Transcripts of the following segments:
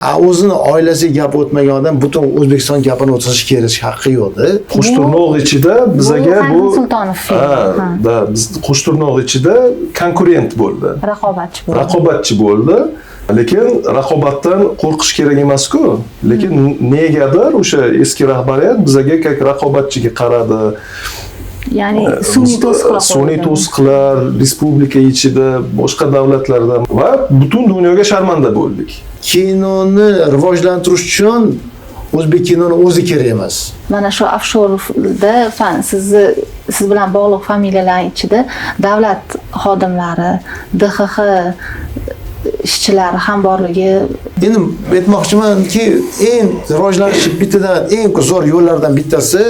O'zini oilasiga gap o'tmagan odam butun O'zbekiston gapini o'tkazish kerak haqqi yo'qda. Qo'shtirnoq ichida bizaga bu Sultonov filmi. biz Qo'shtirnoq ichida konkurent bo'ldi. Raqobatchi bo'ldi. Lekin raqobatdan qo'rqish kerak emas-ku. Lekin negadir o'sha eski rahbariyat bizaga как raqobatchiga qaradi. Ya'ni sun'iy to'siqlar respublika ichida boshqa davlatlarda va butun dunyoga sharmanda bo'ldik. Kinoni rivojlantirish uchun o'zbek kinoni o'zi kerak emas. Mana shu Afshorovda siz bilan bog'liq familiyalar ichida davlat xodimlari, DXX ishchilari ham borligi. Endi aytmoqchimanki, eng rivojlanish bittadan eng zo'r yo'llardan bittasi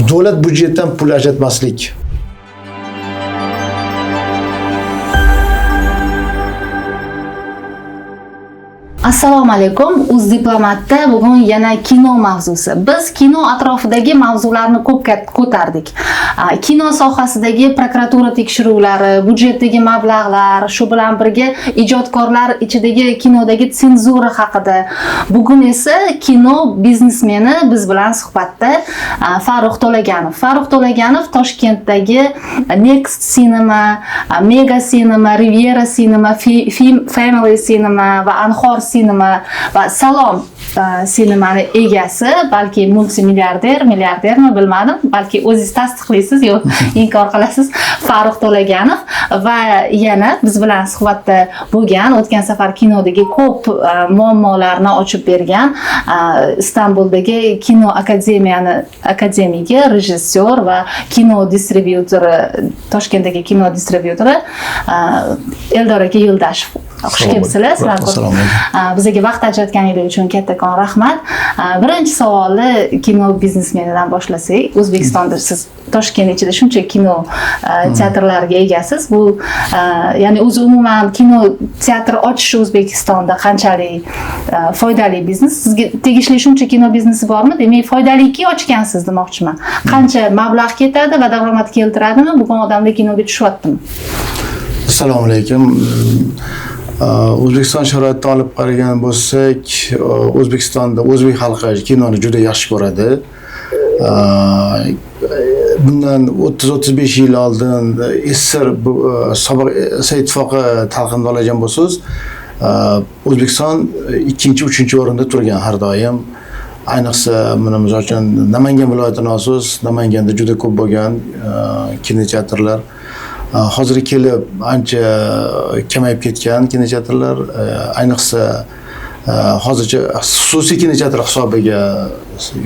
davlat budjetidan pul ajratmaslik. Assalomu alaykum. Diplomatda bugun yana kino mavzusi. Biz kino atrofidagi mavzularni ko'p ko'tardik. Kino sohasidagi prokuratura tekshiruvlari, budjetdagi mablag'lar, shu bilan birga ijodkorlar ichidagi kinodagi senzura haqida. Bugun esa kino biznesmeni biz bilan suhbatda Farruh To'laganov. Farruh To'laganov Toshkentdagi Next Cinema, Mega Cinema, Riviera Cinema, Family Cinema va Anhor Cinema va Salom sinemani egasi, balki milliardermi bilmadim, balki o'zingiz tasdiqlaysiz yo inkor qilasiz, Farruh To'laganov va yana biz bilan suhbatda bo'lgan, o'tgan safar kinodagi ko'p muammolarni ochib bergan Istanbuldagi kino akademigi rejissyor va kino distribyutori, Toshkentdagi kino distribyutori Eldor aka Yo'ldashev. Xush kelibsizlar. Bizga vaqt ajratganingiz uchun kattakon rahmat. Birinchi savolni kino biznesmenidan boshlasak. O'zbekistonda siz Toshkent ichida shuncha kino teatrlariga egasiz. Bu ya'ni o'zi umuman kino teatri ochish O'zbekistonda qanchalik foydali biznes? Sizga tegishli shuncha kino biznesi bormi? Demak, foydaliki ochgansiz demoqchiman. Qancha mablag' ketadi va daromad keltiradimi? Bugun odamlar kinoga tushyaptimi? Assalomu alaykum. O'zbekiston sharoitini olib qaragan bo'lsak, O'zbekistonda o'zbek xalqi kinoni juda yaxshi ko'radi. Bundan 30-35 yil oldin SSR sobiq ittifoqi talqinida olgan bo'lsangiz, O'zbekiston 2-3 o'rinda turgan har doim. Ayniqsa, mana misol uchun Namangan viloyatini olsangiz, Namanganda juda ko'p bo'lgan kinoteatrlar. Hozir kelib ancha kamayib ketgan kinoteatrlar, ayniqsa hozircha xususiy kinoteatr hisobiga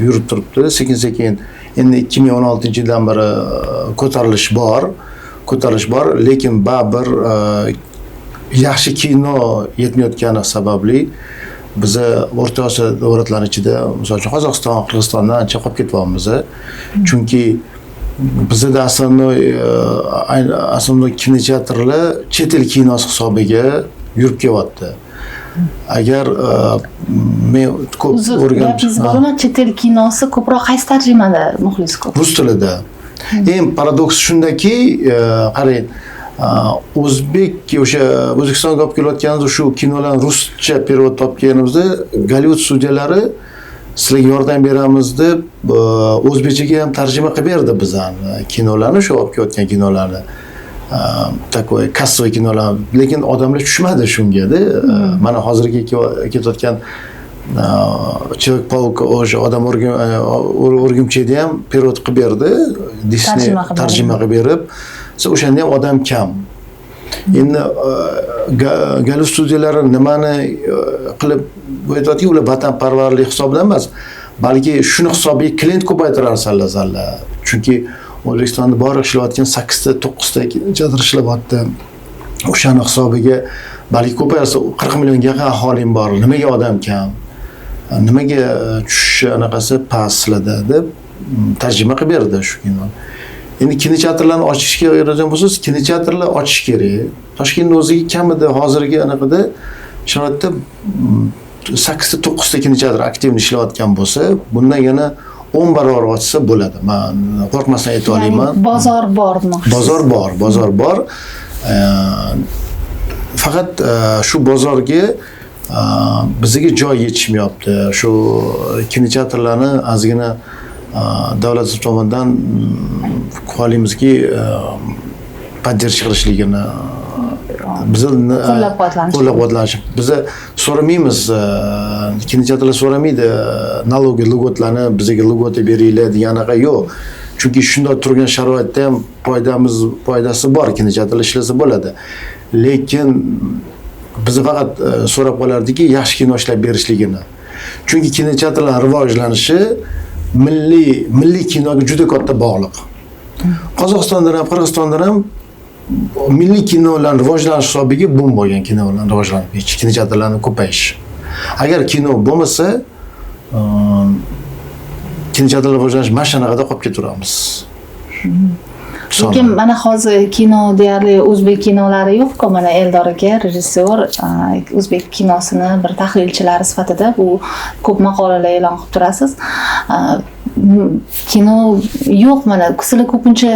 yurib turibdi. Sekin-sekin endi 2016-yildan beri ko'tarilish bor, lekin baribir yaxshi kino yetmayotgani sababli biza O'rta Osiyo davlatlari ichida, misol uchun Qozog'iston, Qirg'izistondan ancha qolib ketyapmiz. Chunki bizda aslida kinoteatrlar chet el kinosi hisobiga yurib kelyapti. Agar men ko'p o'rganib, chet el kinosi ko'proq qaysi tarjimada muxlis ko'p? Rus tilida. Eng paradoks shundaki, qarang, O'zbekistonga olib kelayotganimizda shu kinolarni ruscha perevod topganimizda Gollivud studiyalari sizlarga yordam beramiz deb o'zbekchaga ham tarjima qilib berdi bizlarni kinolarni, shu olib kelayotgan kinolarni. Takoy kassoviy kinolar, lekin odamlar tushmadi shunga-da. Mana hozirgi ketayotgan Человек-паук o'sha odam o'rgimchakda ham perevod qilib berdi, Disney tarjima qilib berib. O'shanda ham odam kam. Endi Gollivud studiyalari nimani qilib bo'yatadiki, ular vatanparvarlik hisobidan emas, balki shuni hisobiga klient ko'paytirarsanlar. Chunki O'zbekistonda bor ishlayotgan 8-9 kinoteatr ishlayapti. O'shani hisobiga balki ko'paysa 40 millionga yaqin aholim bor. Nimaga odam kam? Nimaga tushish anaqasi pastlarda deb tarjima qilib berdi shu kino. Endi kinoteatrlarni ochishga yaragan bo'lsangiz, kinoteatrlar ochish kerak. Toshkentning o'ziga kamida hozirgi anaqada sharoitda 8-9 kinoteatr aktiv ishlayotgan bo'lsa, bundan yana 10 barobar ochsa bo'ladi. Men qo'rqmasdan ayta olaman. Bozor bor demoqchisiz. Bozor bor. Faqat shu bozorga bizga joy yetishmayapti. Shu kinoteatrlarni ozgina davlat tomonidan xohlaymizki podдержка qilishligini bizni qo'llab-quvvatlanish. Biz so'ramaymiz, kinoteatrlar so'ramaydi, налоги, logotlarni bizga logoti beringlar deganaqa yo'q. Chunki shunday turgan sharoitda ham foydasi bor, kinoteatrlar ishlasa bo'ladi. Lekin biz faqat so'rab qolardiki, yaxshi kino ishlab berishligini. Chunki kinoteatrlar rivojlanishi milliy kinoga juda katta bog'liq. Qozog'istonda ham, Qirg'izistonda ham milliy kinolarning rivojlanish hisobiga bum bo'lgan kinolarning rivojlanishi, kinoteatrlarning ko'payishi. Agar kino bo'lmasa, kinoteatrlar rivojlanishi mana shunaqada qolib ketaveramiz. Lekin mana hozir kino deyarli o'zbek kinolari yo'q-ku. Mana Eldor aka, rejissyor, o'zbek kinosini bir tahlilchilari sifatida bu ko'p maqolalar e'lon qilib turasiz. Kino yo'q, mana sizlar ko'pincha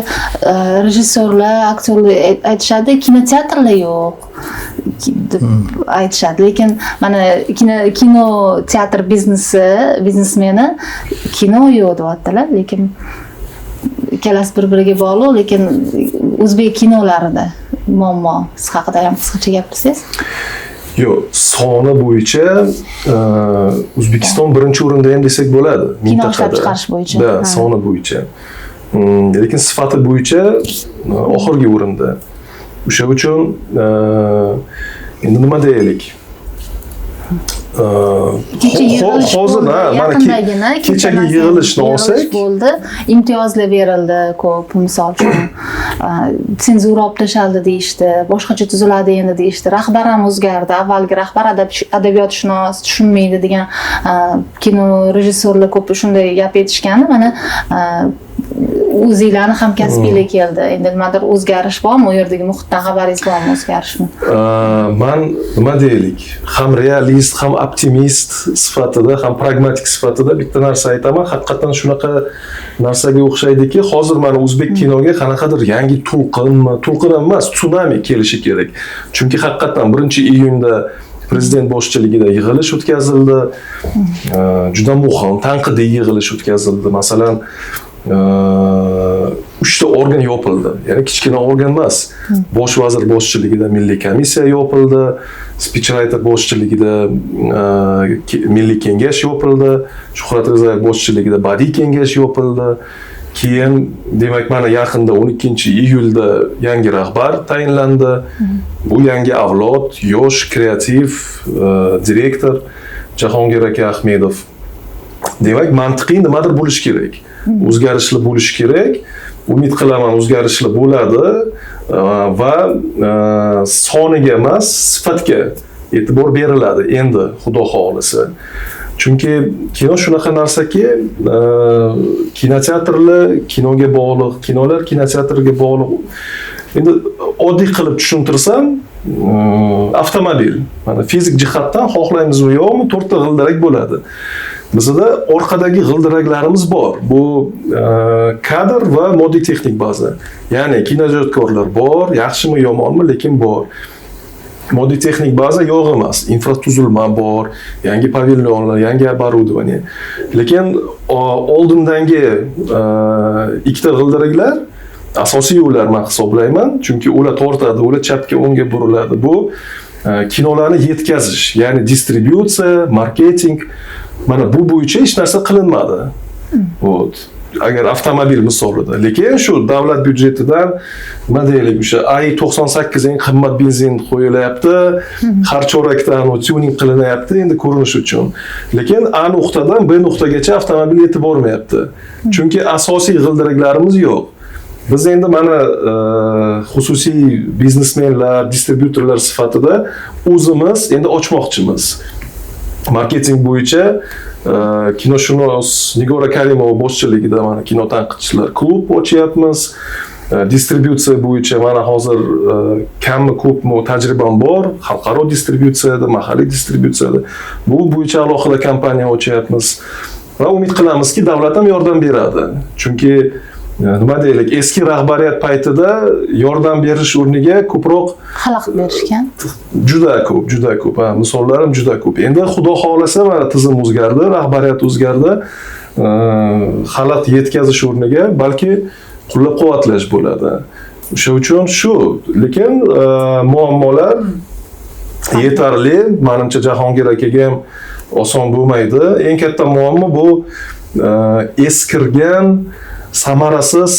rejissyorlar, aktyorlar aytishadi, kinoteatrlar yo'q deb aytishadi. Lekin mana kino teatr biznesmeni kino yo'q deyaptilar, lekin ikkalasi bir-biriga bog'liq, lekin o'zbek kinolarida muammo siz haqida ham qisqacha gapirsangiz? Yo'q, soni bo'yicha O'zbekiston birinchi o'rinda ham desak bo'ladi. Kino ishlab chiqarish bo'yicha. Da, soni bo'yicha. Lekin sifati bo'yicha oxirgi o'rinda. O'sha uchun endi nima deylik? Kechagi yig'ilishni olsak bo'ldi, imtiyozlar berildi ko'p, misol uchun senzura olib tashaldi deyishdi, boshqacha tuziladi endi deyishdi, rahbar ham o'zgardi, avvalgi rahbar adabiyotshunos tushunmaydi degan kino rejissyorlar ko'p shunday gap aytishgani, mana o'zinglarni hamkasbinglar keldi. Endi nimadir o'zgarish bormi? U yerdagi muhitdan xabaringiz bormi, o'zgarishmi? Men nima deylik, ham realist, ham optimist sifatida, ham pragmatik sifatida bitta narsa aytaman. Haqiqatan shunaqa narsaga o'xshaydiki, hozir mana o'zbek kinoga qanaqadir yangi to'lqin emas, tsunami kelishi kerak. Chunki haqiqatan 1-iyunda prezident boshchiligida yig'ilish o'tkazildi. Juda muhim tanqidiy yig'ilish o'tkazildi. Masalan, 3 ta organ yopildi. Ya'ni kichkina organ emas. Bosh vazir boshchiligida milliy komissiya yopildi, speechwriter boshchiligida milliy kengash yopildi, Shuhrat Rizayev boshchiligida badiiy kengash yopildi. Keyin demak mana yaqinda 12-iyulda yangi rahbar tayinlandi. Bu yangi avlod, yosh, kreativ direktor Jahongir aka Ahmedov. Demak, mantiqiy nimadir bo'lish kerak. O'zgarishlar bo'lishi kerak. Umid qilaman o'zgarishlar bo'ladi va soniga emas, sifatga e'tibor beriladi endi, Xudo xohlasa. Chunki kino shunaqa narsaki, kinoteatrlar kinoga bog'liq, kinolar kinoteatrga bog'liq. Endi oddiy qilib tushuntirsam, avtomobil. Mana fizik jihatdan xohlaymizmi yo'qmi, 4 ta g'ildirak bo'ladi. Bizda orqadagi g'ildiraklarimiz bor. Bu kadr va moddiy texnik baza. Ya'ni kinoijodkorlar bor, yaxshimi yomonmi, lekin bor. Moddiy texnik baza yo'q emas, infratuzilma bor, yangi pavilyonlar, yangi оборудование. Lekin oldindagi 2 ta g'ildiraklar asosiy ular men hisoblayman, chunki ular tortadi, ular chapga o'ngga buriladi. Bu kinolarni yetkazish, ya'ni distributsiya, marketing. Mana bu bo'yicha hech narsa qilinmadi. Vot. Agar avtomobil misolida, lekin shu davlat byudjetidan nima deylik, o'sha i98 eng qimmat benzin qo'yilyapti, har chorakdan tuning qilinyapti endi ko'rinish uchun. Lekin A nuqtadan B nuqtagacha avtomobil yetib bormayapti. Chunki asosiy g'ildiraklarimiz yo'q. Biz endi mana xususiy biznesmenlar, distributorlar sifatida o'zimiz endi ochmoqchimiz. Marketing bo'yicha kinoshunos Nigora Karimova boshchiligida mana kino tanqidchilar klub ochyapmiz. Distributsiya bo'yicha mana hozir kammi ko'pmi tajribam bor, xalqaro distributsiyada, mahalliy distributsiyada. Bu bo'yicha alohida kompaniya ochyapmiz va umid qilamizki, davlat ham yordam beradi. Chunki nima deylik, eski rahbariyat paytida yordam berish o'rniga ko'proq xalaqit berishgan. juda ko'p. Misollarim juda ko'p. Endi xudo xolasa mana tizim o'zgardi, rahbariyat o'zgardi. Xalaqit yetkazish o'rniga balki qo'llab-quvvatlash bo'ladi. O'sha uchun shu, lekin muammolar yetarli. Menimcha Jahongir akaga ham oson bo'lmaydi. Eng katta muammo bu eskirgan samarasiz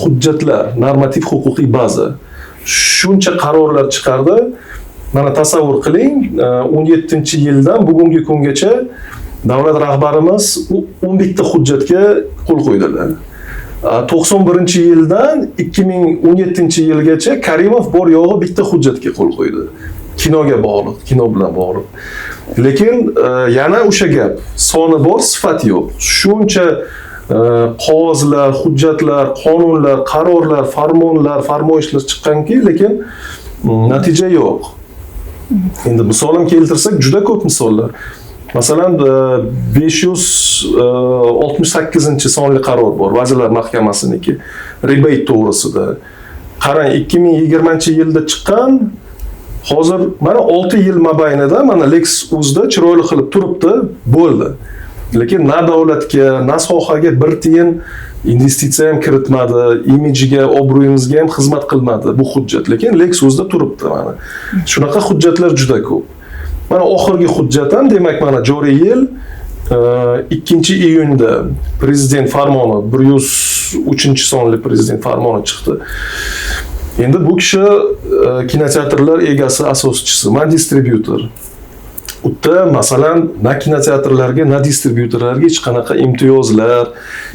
hujjatlar, normativ huquqiy baza. Shuncha qarorlar chiqardi. Mana tasavvur qiling, 17-yildan bugungi kungacha davlat rahbarimiz 11 ta hujjatga qo'l qo'ydilar. 91-yildan 2017-yilgacha Karimov bor yo'g'i bitta hujjatga qo'l qo'ydi. Kinoga bog'liq, kino bilan bog'liq. Lekin yana o'sha gap, soni bor, sifat yo'q. Shuncha qog'ozlar, hujjatlar, qonunlar, qarorlar, farmonlar, farmoyishlar chiqqanki, lekin natija yo'q. Endi misolim keltirsak, juda ko'p misollar. Masalan, 568-sonli qaror bor, Vazirlar Mahkamasiniki, rebate to'g'risida. Qarang, 2020-yilda chiqqan, hozir mana 6 yil mobaynida mana Lex.uz'da chiroyli qilib turibdi, bo'ldi. Lekin na davlatga, na sohaga bir tiyin investitsiya ham kiritmadi, imajiga, obro'yimizga ham xizmat qilmadi bu hujjat. Lekin Lex.uz'da turibdi mana. Shunaqa hujjatlar juda ko'p. Mana oxirgi hujjat ham, demak, mana joriy yil 2-iyunda prezident farmoni, 103-sonli prezident farmoni chiqdi. Endi bu kishi kinoteatrlar egasi, asoschisi, man distributor. Unda masalan, na kinoteatrlarga, na distributorlarga hech qanaqa imtiyozlar,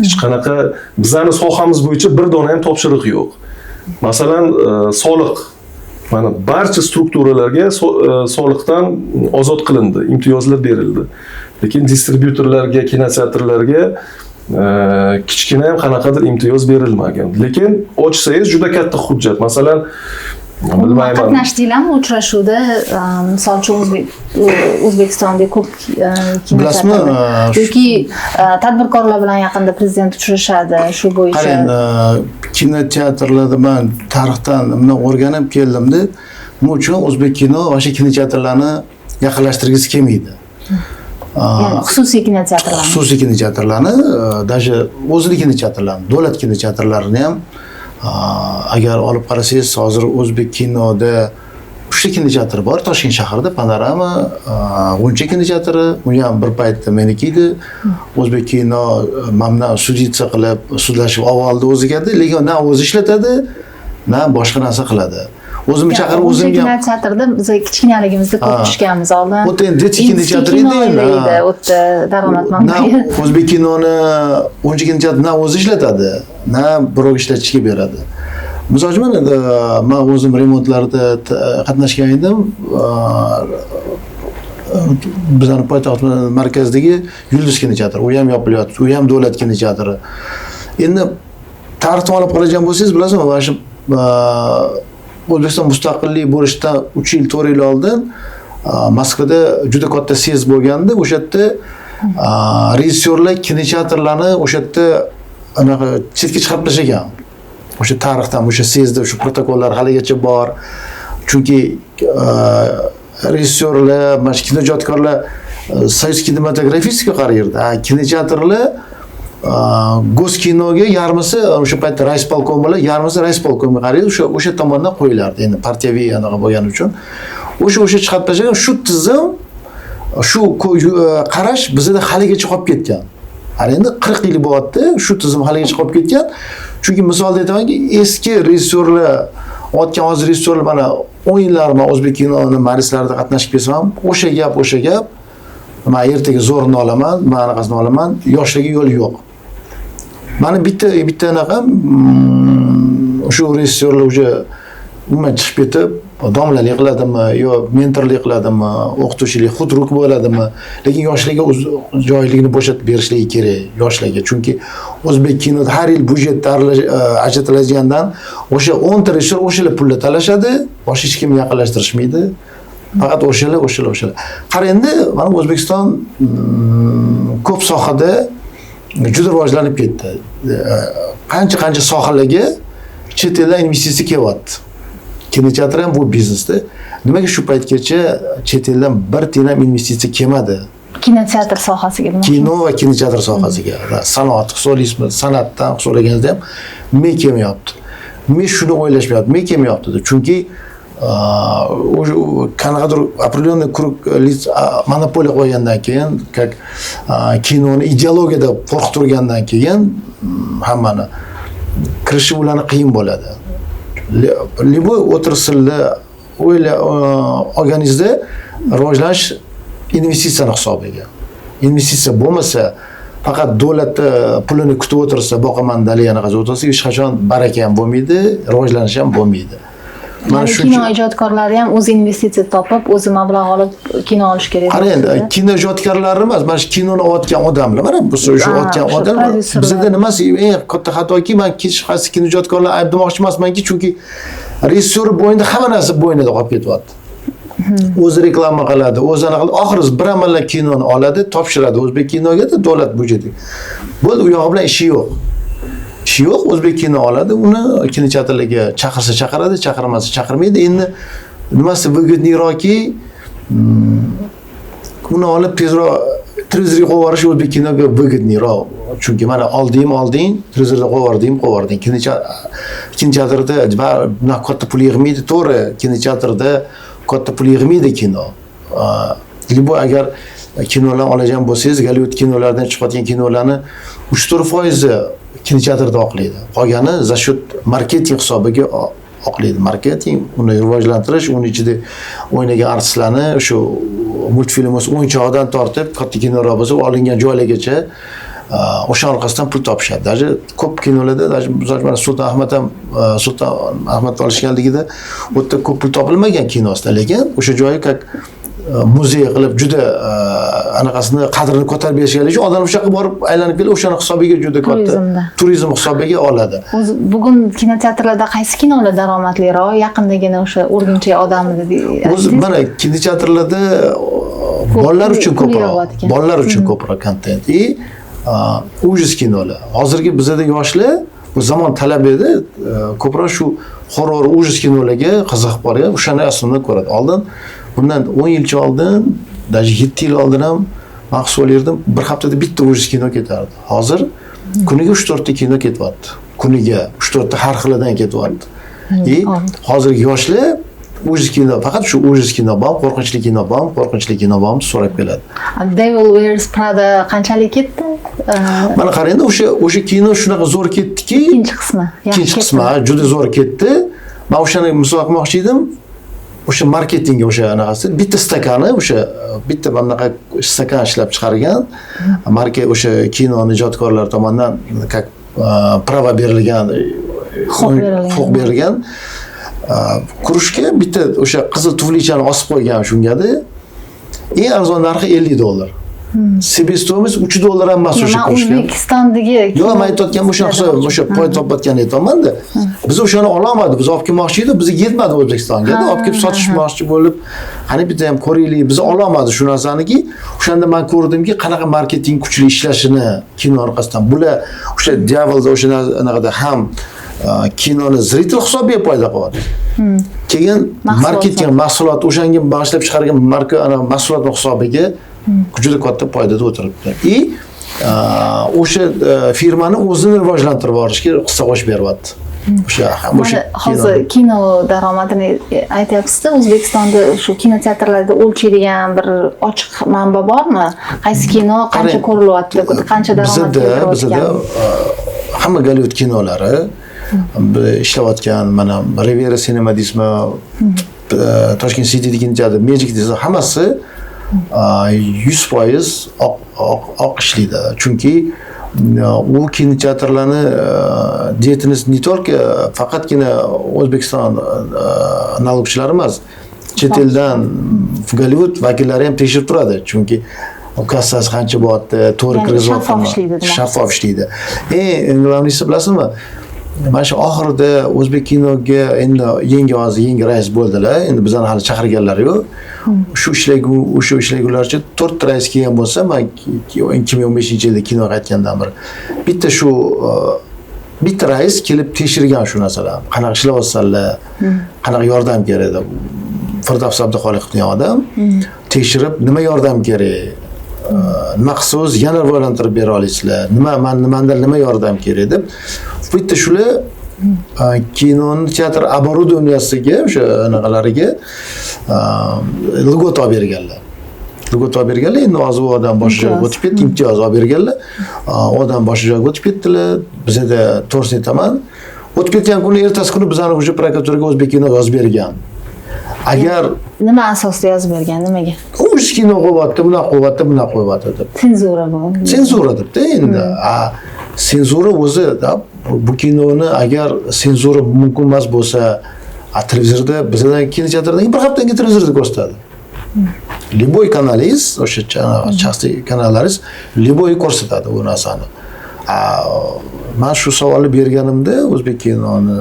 hech qanaqa bizning sohamiz bo'yicha bir dona ham topshiriq yo'q. Masalan, soliq, mana barcha strukturalarga soliqdan ozod qilindi, imtiyozlar berildi. Lekin distributorlarga, kinoteatrlarga kichkina ham qanaqadir imtiyoz berilmagan. Lekin ochsangiz juda katta hujjat. Masalan, bilmayman. Qatnashdinglarmi uchrashuvda, misol uchun O'zbekistonda ko'p kinoteatrlar yoki tadbirkorlar bilan yaqinda prezident uchrashadi shu bo'yicha. Qarang, kinoteatrlarda men tarixdan bundan o'rganib keldimda, nima uchun o'zbek kino va shu kinoteatrlarni yaqinlashtirgisi kelmaydi. Yani xususiy kinoteatrlarni. Xususiy kinoteatrlarni, даже o'zlik kinoteatrlarni, davlat kinoteatrlarini ham agar olib qarasangiz, hozir o'zbek kinoda 3 ta kinoteatr bor Toshkent shahrida, Panorama, G'uncha kinoteatri, u ham bir paytda meniki edi. O'zbek kino mamna suditsiya qilib, sudlashib oldi o'ziga, lekin na o'zi ishlatadi, na boshqa narsa qiladi. O'zimni chaqirib o'zim ham kinoteatrda biz kichkinaligimizda ko'p tushganmiz oldin. O'ta endi kinoteatr edi. O'ta daromad manbai. O'zbek kinoni o'nchi kinoteatr na o'zi ishlatadi, na birov ishlatishga beradi. Misol uchun men o'zim remontlarda qatnashgan edim. Bizning poytaxt markazidagi Yulduz kinoteatri, u ham yopilyapti, u ham davlat kinoteatri. Endi tarixni olib qaragan bo'lsangiz, bilasizmi, mana shu O'zbekiston mustaqillik bo'lishidan 3 yil, 4 yil oldin Moskvada juda katta syezd bo'lganda, o'sha yerda rejissyorlar kinoteatrlarni o'sha yerda anaqa chetga chiqarib tashlagan. O'sha tarixdan, o'sha syezdda o'sha protokollar haligacha bor. Chunki rejissyorlar, mana shu kinojodkorlar Soyuz kinematografistga qaraydi. Kinoteatrlar Goskinoga yarmisi o'sha paytda rais polkom bilan yarmisi rais polkomga qaraydi, o'sha tomondan qo'yilardi. Endi partiyaviy anaqa bo'lgani uchun o'sha chiqarib tashlagan shu tizim, shu qarash bizda haligacha qolib ketgan. Endi 40 yil bo'lyapti, shu tizim haligacha qolib ketgan. Chunki misolda aytamanki, eski rejissyorlar, o'tgan hozir rejissyorlar mana 10 yillar men o'zbek kinoni majlislarida qatnashib kelsam, o'sha gap, men ertaga zo'rini olaman, men anaqasini olaman, yoshlarga yo'l yo'q. Mana bitta anaqa shu rejissyorlar o'sha umuman chiqib ketib, domlalik qiladimi, yo mentorlik qiladimi, o'qituvchilik, xudruk bo'ladimi, lekin yoshlarga o'z joyligini bo'shatib berishligi kerak yoshlarga. Chunki o'zbek kinoda har yil budjet ajratiladigandan o'sha 10 ta rejissyor o'shalar pulni talashadi, boshqa hech kimni yaqinlashtirishmaydi. Faqat o'shalar. Qara endi mana O'zbekiston ko'p sohada juda rivojlanib ketdi. qancha sohalarga chet eldan investitsiya kelyapti. Kinoteatr ham bu biznesda. Nimaga shu paytgacha chet eldan bir tiyin ham investitsiya kelmadi? Kinoteatr sohasiga. Kino va kinoteatr sohasiga. Sanoat hisoblaysizmi? San'atdan hisoblaganingizda ham men kelmayapti. Men shuni o'ylashmayapti. Men kelmayapti. Chunki qanaqadir определенный kruг monopoliya qo'ygandan keyin, kinoni ideologiyada qo'rqitgandan keyin hammani kirishi ularni qiyin bo'ladi. Liboy o'tirsinlar, olganingizda rivojlanish investitsiyaning hisobiga. Investitsiya bo'lmasa, faqat davlatda pulini kutib o'tirsa, boqaman daliyani qazib o'tirsa, hech qachon baraka ham bo'lmaydi, rivojlanish ham bo'lmaydi. Mana shu kino ijodkorlari ham o'zi investitsiya topib, o'zi mablag' olib kino olish kerak. Qarang, kino ijodkorlari emas, mana shu kinoni olayotgan odamlar, mana bu shu otgan odamlar bizda nimasi eng katta xatoki, men hech qaysi kino ijodkorlarni ayblamoqchi emasmanki, chunki rejissyor bo'yinda hamma narsa bo'yinida qolib ketyapti. O'zi reklama qiladi, o'zi anaqa qiladi. Oxiri bir amallab kinoni oladi, topshiradi O'zbek kinoga, davlat byudjetiga. Bo'ldi, u yog'i bilan ishi yo'q. Ishi yo'q, O'zbek kino oladi, uni kinoteatrlarga chaqirsa chaqiradi, chaqirmasa chaqirmaydi. Endi nimasi выгоднeyroqki, uni olib tezroq televizorga qo'yib yuborish O'zbek kinoga выгоднeyroq. Chunki mana olding, televizorda qo'yib yubording. Kinoteatrda bunaqa katta pul yig'maydi, to'g'ri. Kinoteatrda katta pul yig'maydi kino. Liboy agar kinolar oladigan bo'lsangiz, Gollivud kinolardan chiqayotgan kinolarni 3-4% kinoteatrda oqlaydi. Qolgani za счет marketing hisobiga oqlaydi. Marketing, uni rivojlantirish, uni ichida o'ynagan artistlarni o'sha multfilm o'yinchog'idan tortib, katta kinolar bo'lsa, olingan joylargacha o'sha orqasidan pul topishadi. Даже ko'p kinolarda, даже mana Sulton Ahmad olishganligida o'ta ko'p pul topilmagan kinosida, lekin o'sha joyi как muzey qilib juda anaqasini qadrini ko'tarib berishganligi uchun odamlar o'sha yoqqa borib aylanib kelib, o'shani hisobiga juda katta turizm hisobiga oladi. O'zi bugun kinoteatrlarda qaysi kinolar daromadliroq? Yaqindagina o'sha Urganchak odamida o'zi mana kinoteatrlarda bolalar uchun ko'proq kontent. Ujuz kinolar. Hozirgi bizda yoshlar bu zamon talab edi, ko'proq shu horror ujuz kinolarga qiziqib qolgan, o'shani aslida ko'radi. Oldin bundan 10 yilcha oldin, даже 7 yil oldin ham mahsus o'lerdim, bir haftada bitta ujuz kino ketardi. Hozir kuniga 3-4 ta kino ketyapti. Kuniga 3-4 ta har xilidan ketyapti. Hozirgi yoshlar ujuz kino, faqat shu ujuz kino bor, qo'rqinchli kino bor, so'rab keladi. Devil Wears Prada qanchalik ketdi? Mana qarangda, o'sha kino shunaqa zo'r ketdiki, ikkinchi qismi juda zo'r ketdi. Men o'shani misol qilmoqchi edim. O'sha marketingga o'sha anaqasi, bitta stakani, o'sha bitta bunaqa stakan ishlab chiqargan, marka o'sha kinoni ijodkorlar tomonidan prava berilgan, huquq berilgan. Kurushga bitta o'sha qizil tuflichani osib qo'ygan shungada. Eng arzon narxi $50. Себестоимость $3 ham emas o'sha kurushga. O'zbekistondagi. Yo'q, men aytayotgan o'sha poy topayotgan aytayapman-da. Biz o'shani ololmadik, biz olib kelmoqchi edik, bizga yetmadi O'zbekistonga. Olib kelib sotishmoqchi bo'lib, qani bitta ham ko'raylik, biz ololmadi shu narsaniki. O'shanda men ko'rdimki, qanaqa marketing kuchli ishlashini kino orqasidan. Bular o'sha Devilda o'sha anaqada ham kinoni zritel hisobiga paydo qilyapti. Keyin marketing mahsulot o'shanga bag'ishlab chiqargan marka mahsulot hisobiga juda katta foydada o'tiribdi. O'sha firmani o'zini rivojlantirib borishga hissa qo'shib beryapti. O'sha hozir kino daromadini aytyapsiz-da, O'zbekistonda shu kinoteatrlarda o'lchaydigan bir ochiq manba bormi? Qaysi kino qancha ko'rilyapti, qancha daromad keltirayotgan? Bizda hamma Gollivud kinolari ishlayotgan, mana Riviera Cinema deysizmi, Toshkent City kinoteatri, Magic deysizmi, hammasi 100% oq ishlaydi. Chunki u kinoteatrlarni deятельность не только faqatgina O'zbekiston налогчilari emas, chet eldan Gollivud vakillari ham tekshirib turadi. Chunki kassasi qancha bo'lyapti, to'g'ri kirgizib shaffof ishlaydi. Eng muhimlisi bilasizmi? Mana shu oxirida O'zbek kinoga endi yangi rais bo'ldilar. Endi bizani hali chaqirganlari yo'q. O'sha ishlagularcha 4 ta rais kelgan bo'lsa, men 2015-yilda kino qaytgandan beri bitta shu bitta rais kelib tekshirgan shu narsalarni. Qanaqa ishlayapsanlar, qanaqa yordam kerak deb. Firdavs Abduxoliqov degan odam tekshirib, nima yordam kerak, nima qilsangiz yana rivojlantirib bera olasizlar, nimandan nima yordam kerak deb bitta shular kinoni teatr оборудованиясiga o'sha anaqalariga logot olib berganlar. Logot olib berganlar. Endi hozir u odam boshqa o'tib ketdi, imtiyoz olib berganlar. Odam boshqa joyga o'tib ketdilar. Bizda to'g'risini aytaman, o'tib ketgan kuni ertasi kuni bizani o'sha prokuraturaga o'zbek kino yozib bergan. Agar nima asosda yozib bergan, nimaga? O'sha kino qo'yapti, bunaqa qo'yapti deb. Senzura bu. Senzura debdi endi. Senzura o'zi bu kinoni agar senzura mumkin emas bo'lsa, televizorda bizdan kinoteatrdan bir haftadan keyin televizorda ko'rsatadi. Любой kanalingiz, o'sha shaxsiy kanallaringiz любой ko'rsatadi bu narsani. Men shu savolni berganimda o'zbek kinoni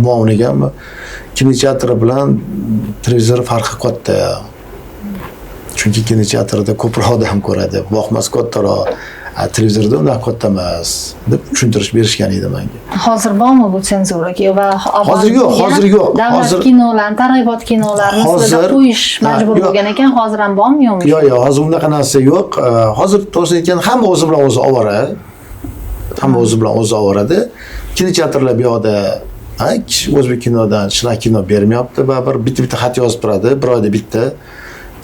muomalaganmi, kinoteatri bilan televizor farqi katta. Chunki kinoteatrda ko'proq odam ko'radi, boqmas kattaroq. Televizorda undan katta emas deb tushuntirish berishgan edi menga. Hozir bormi bu senzuraga va hozir yo'q. Davlat kinolarni, targ'ibot kinolarini sizda qo'yish majbur bo'lgan ekan, hozir ham bormi yo'qmi? Yo'q, hozir unaqa narsa yo'q. Hozir to'g'risini aytganda hamma o'zi bilan o'zi ovora. Hamma o'zi bilan o'zi ovorada. Kinoteatrlar bu yoqda o'zbek kinodan shunaqa kino bermayapti, baribir bitta xat yozib turadi, bir oyda bitta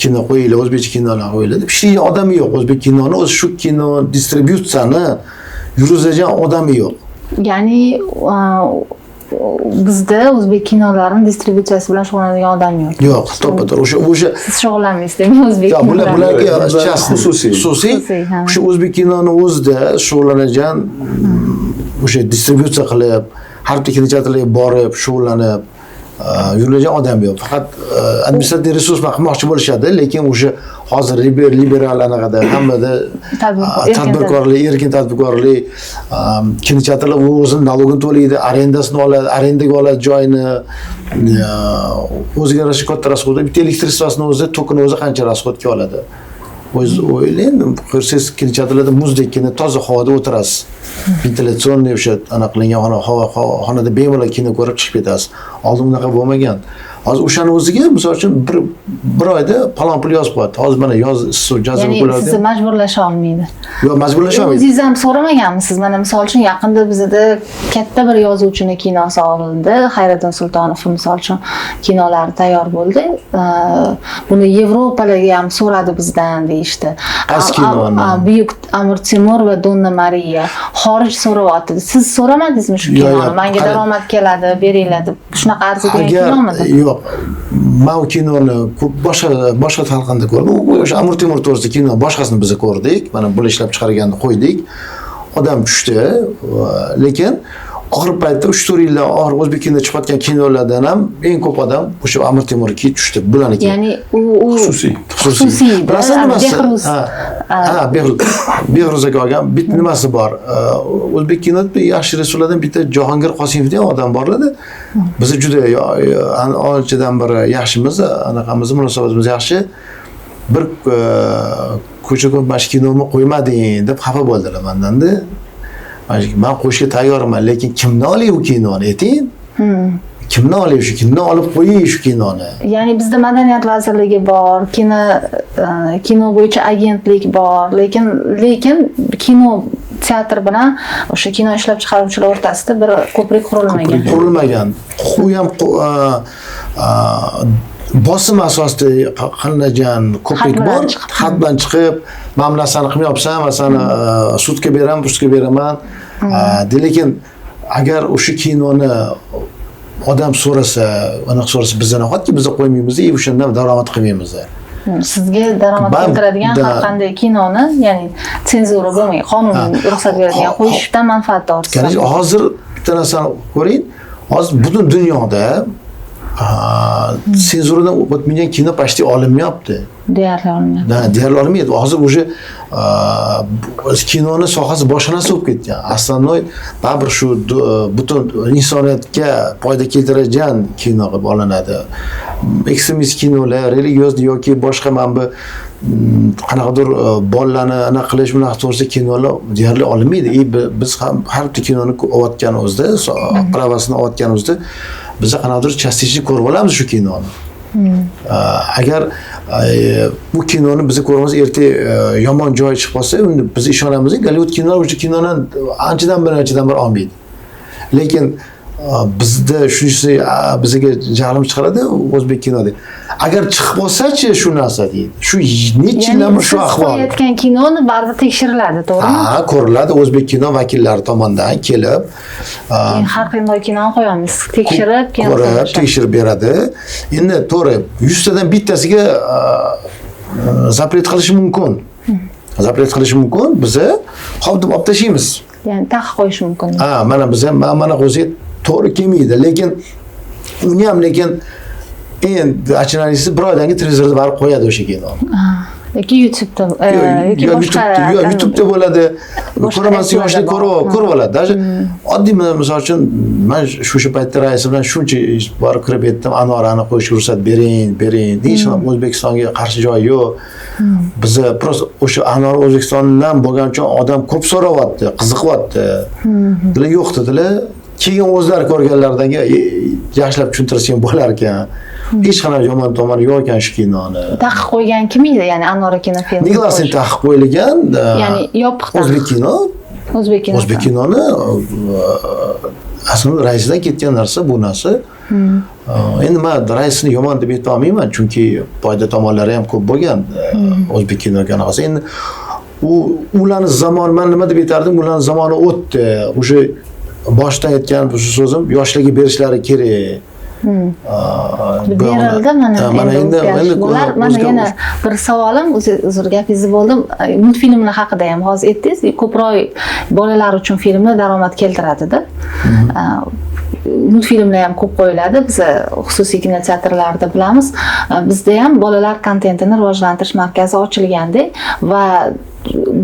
kino qo'yinglar, o'zbekcha kinolar qo'yinglar deb. Ishlaydigan odami yo'q. O'zbek kinoni o'zi shu kino distributsiyani yurgizadigan odami yo'q. Ya'ni bizda o'zbek kinolarini distributsiyasi bilan shug'ullanadigan odam yo'q. Yo'q, to'ppa-to'g'ri. O'sha siz shug'ullanmaysiz demak o'zbek kinolari. Bularga xususiy. O'sha o'zbek kinoni o'zida shug'ullanadigan o'sha distributsiya qilib, har bitta kinoteatrlarga borib, shug'ullanib yuradigan odam yo'q. Faqat administrativ resurs qilmoqchi bo'lishadi, lekin o'sha hozir liberal anaqada hammada tadbirkorlik, erkin tadbirkorlik, kinoteatrlar o'zini nalogini to'laydi, arendasini oladi, arendaga oladi joyni, o'ziga yarasha katta rasxod. Bitta elektritsiyasini o'zi, tokini o'zi qancha rasxodga oladi. O'z o'ylayman, ko'rsangiz kinoteatrlarda muzdekkina toza havoda o'tirasiz. Ventilyatsionni o'sha anaqilingan xonada bemalol kino ko'rib chiqib ketasiz. Oldin unaqa bo'lmagan. Hozir o'shani o'ziga, misol uchun bir oyda palon pul yozib qo'yadi. Hozir mana yoz jazova qo'yadi. Ya'ni sizni majburlasha olmaydi. Yo'q, majburlasha olmaydi. O'zingiz ham so'ramaganmisiz? Mana misol uchun yaqinda bizda katta bir yozuvchini kinosi olindi. Hayriddin Sultonov misol uchun kinolari tayyor bo'ldi. Buni Yevropalarga ham so'radi bizdan deyishdi. Qaysi kinoni? Buyuk Amir Temur va Donna Mariya xorij so'rayapti. Siz so'ramadingizmi shu kinoni? Menga daromad keladi, beringlar deb. Shunaqa arziydigan kinomidi? Yo'q. Men u kinoni boshqa talqinda ko'rdim. O'sha Amir Temur to'g'risida kino boshqasini biz ko'rdik. Mana bu ishlab chiqarganni qo'ydik. Odam tushdi, lekin oxirgi paytda 3-4 yildan oxir o'zbek kinoda chiqayotgan kinolardan ham eng ko'p odam o'sha Amir Temurga tushdi. Bularniki. Ya'ni u xususiy. Bilasizmi nimasi? Behruz olgan bitta nimasi bor. O'zbek kinoda yaxshi rejissyorlardan bitta Jahongir Qosimov degan odam borlar-da. Biz juda anchadan beri yaxshimiz, anaqamiz, munosabatimiz yaxshi. Bir ko'cha-ko'y mash kinomni qo'ymading deb xafa bo'ldilar mendan-da. Men qo'yishga tayyorman, lekin kimdan olay u kinoni ayting? Kimdan olay shu kinoni olib qo'ying shu kinoni. Ya'ni bizda Madaniyat vazirligi bor, kino bo'yicha agentlik bor, lekin kino teatr bilan o'sha kino ishlab chiqaruvchilar o'rtasida bir ko'prik qurilmagan. U ham bosim asosida qilinadigan ko'prik bor. Xat bilan chiqib, men bu narsani qilmayapsan, men seni sudga beraman, postga beraman. Lekin agar o'sha kinoni odam so'rasa, aniq so'rasa bizdan nahotki biz qo'ymaymiz, o'shandan daromad qilmaymiz. Sizga daromad keltiradigan har qanday kinoni, ya'ni senzura bo'lmay, qonun ruxsat beradigan qo'yishdan manfaatdorsiz. Hozir bitta narsani ko'ring. Hozir butun dunyoda senzuradan o'tmagan kino почти olinmayapti. Deyarli olmayapti. Deyarli olinmayapti. Hozir уже kinoni sohasi boshqa narsa bo'lib ketgan. Основной baribir shu butun insoniyatga foyda keltiradigan kino qilib olinadi. Ekstremist kinolar, religiozli yoki boshqa mana bu qanaqadir bolalarni anaqa qilish bunaqa to'g'risida kinolar deyarli olinmaydi. Biz ham har bitta kinoni olayotganimizda, pravasini olayotganimizda biz qanaqadir частично ko'rib olamiz shu kinoni. Agar bu kinoni biz ko'ramiz, erta yomon joyi chiqib qolsa, unda biz ishonamiz, Gollivud kinolar o'sha kinoni anchadan bir olmaydi. Lekin bizda shunisi bizga jahlim chiqaradi o'zbek kinoda. Agar chiqib qolsa-chi shu narsa deydi. Shu necha yillar shu ahvol. Qo'yayotgan kinoni baribir tekshiriladi, to'g'rimi? Ha, ko'riladi. O'zbek kino vakillari tomonidan kelib, har qanday kinoni qo'yamiz, tekshirib, ko'rib, tekshirib beradi. Endi to'g'ri, 100 tadan bittasiga zapret qilishi mumkin. Zapret qilishi mumkin. Biz hop deb olib tashlaymiz. Ya'ni taqiq qo'yish mumkin. Ha, mana biz ham mana o'ziga to'g'ri kelmaydi, lekin uni ham endi achinarlisi birodanga televizorda barib qo'yadi o'sha kinoni. Yoki YouTube'da yoki boshqa YouTube'da bo'ladi. Ko'ramas yoshlar ko'rib oladi. Даже oddiy misol uchun men shu paytda raisi bilan shuncha borib kirib yetdim, Anorani qo'yishga ruxsat bering deyish ham O'zbekistonga qarshi joyi yo'q. Bizni просто o'sha Anor O'zbekistondan bo'lgani uchun odam ko'p so'rayapti, qiziqyapti. Dilar yo'q dedilar. Keyin o'zlari ko'rganlardan yaxshilab tushuntirishgan bo'lar ekan. Hech qanday yomon tomoni yo'q ekan shu kinoni. Taqiq qo'ygan kim edi? Ya'ni Anora kinofilmi. Neglasining taqiq qo'yilgan. Ya'ni yopiq taqiq. O'zbek kino. O'zbek kinoni aslida raisidan ketgan narsa bu narsa. Endi men raisni yomon deb ayta olmayman, chunki foyda tomonlari ham ko'p bo'lgan o'zbek kinoga qaraganda. Endi ularning zamoni, men nima deb aytardim, ularning zamoni o'tdi. O'sha boshdan aytgan bu so'zim, yoshlarga berishlari kerak. Berildi mana endi mana yana bir savolim, uzr gapingizni bo'ldim. Multfilmlar haqida ham hozir aytdingiz, ko'proq bolalar uchun filmlar daromad keltiradi-da. Multfilmlar ham ko'p qo'yiladi. Biz xususiy kinoteatrlarda bilamiz. Bizda ham bolalar kontentini rivojlantirish markazi ochilgandi va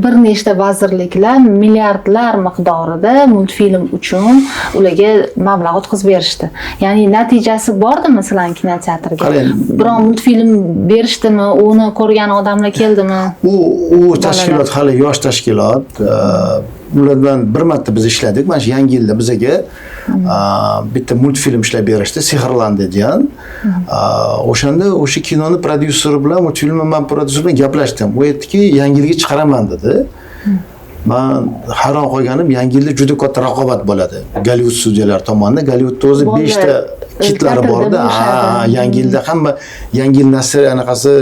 bir nechta vazirliklar milliardlar miqdorida multfilm uchun ularga mablag' o'tkazib berishdi. Ya'ni natijasi bordimi masalan kinoteatrga? Biroq multfilm berishdimi? Uni ko'rgan odamlar keldimi? U tashkilot hali yosh tashkilot. Ular bilan bir marta biz ishladik. Mana shu yangi yilda bizga bitta multfilm ishlab berishdi, Sehrlandi degan. O'shanda o'sha kinoni prodyuseri bilan, multfilmni men prodyuser bilan gaplashdim. U aytdiki, yangi yilga chiqaraman dedi. Men hayron qolganim, yangi yilda juda katta raqobat bo'ladi. Gollivud studiyalari tomonidan. Gollivudda o'zi 5 ta kitlari bor-da. Yangi yilda hamma yangi yil nasr anaqasi,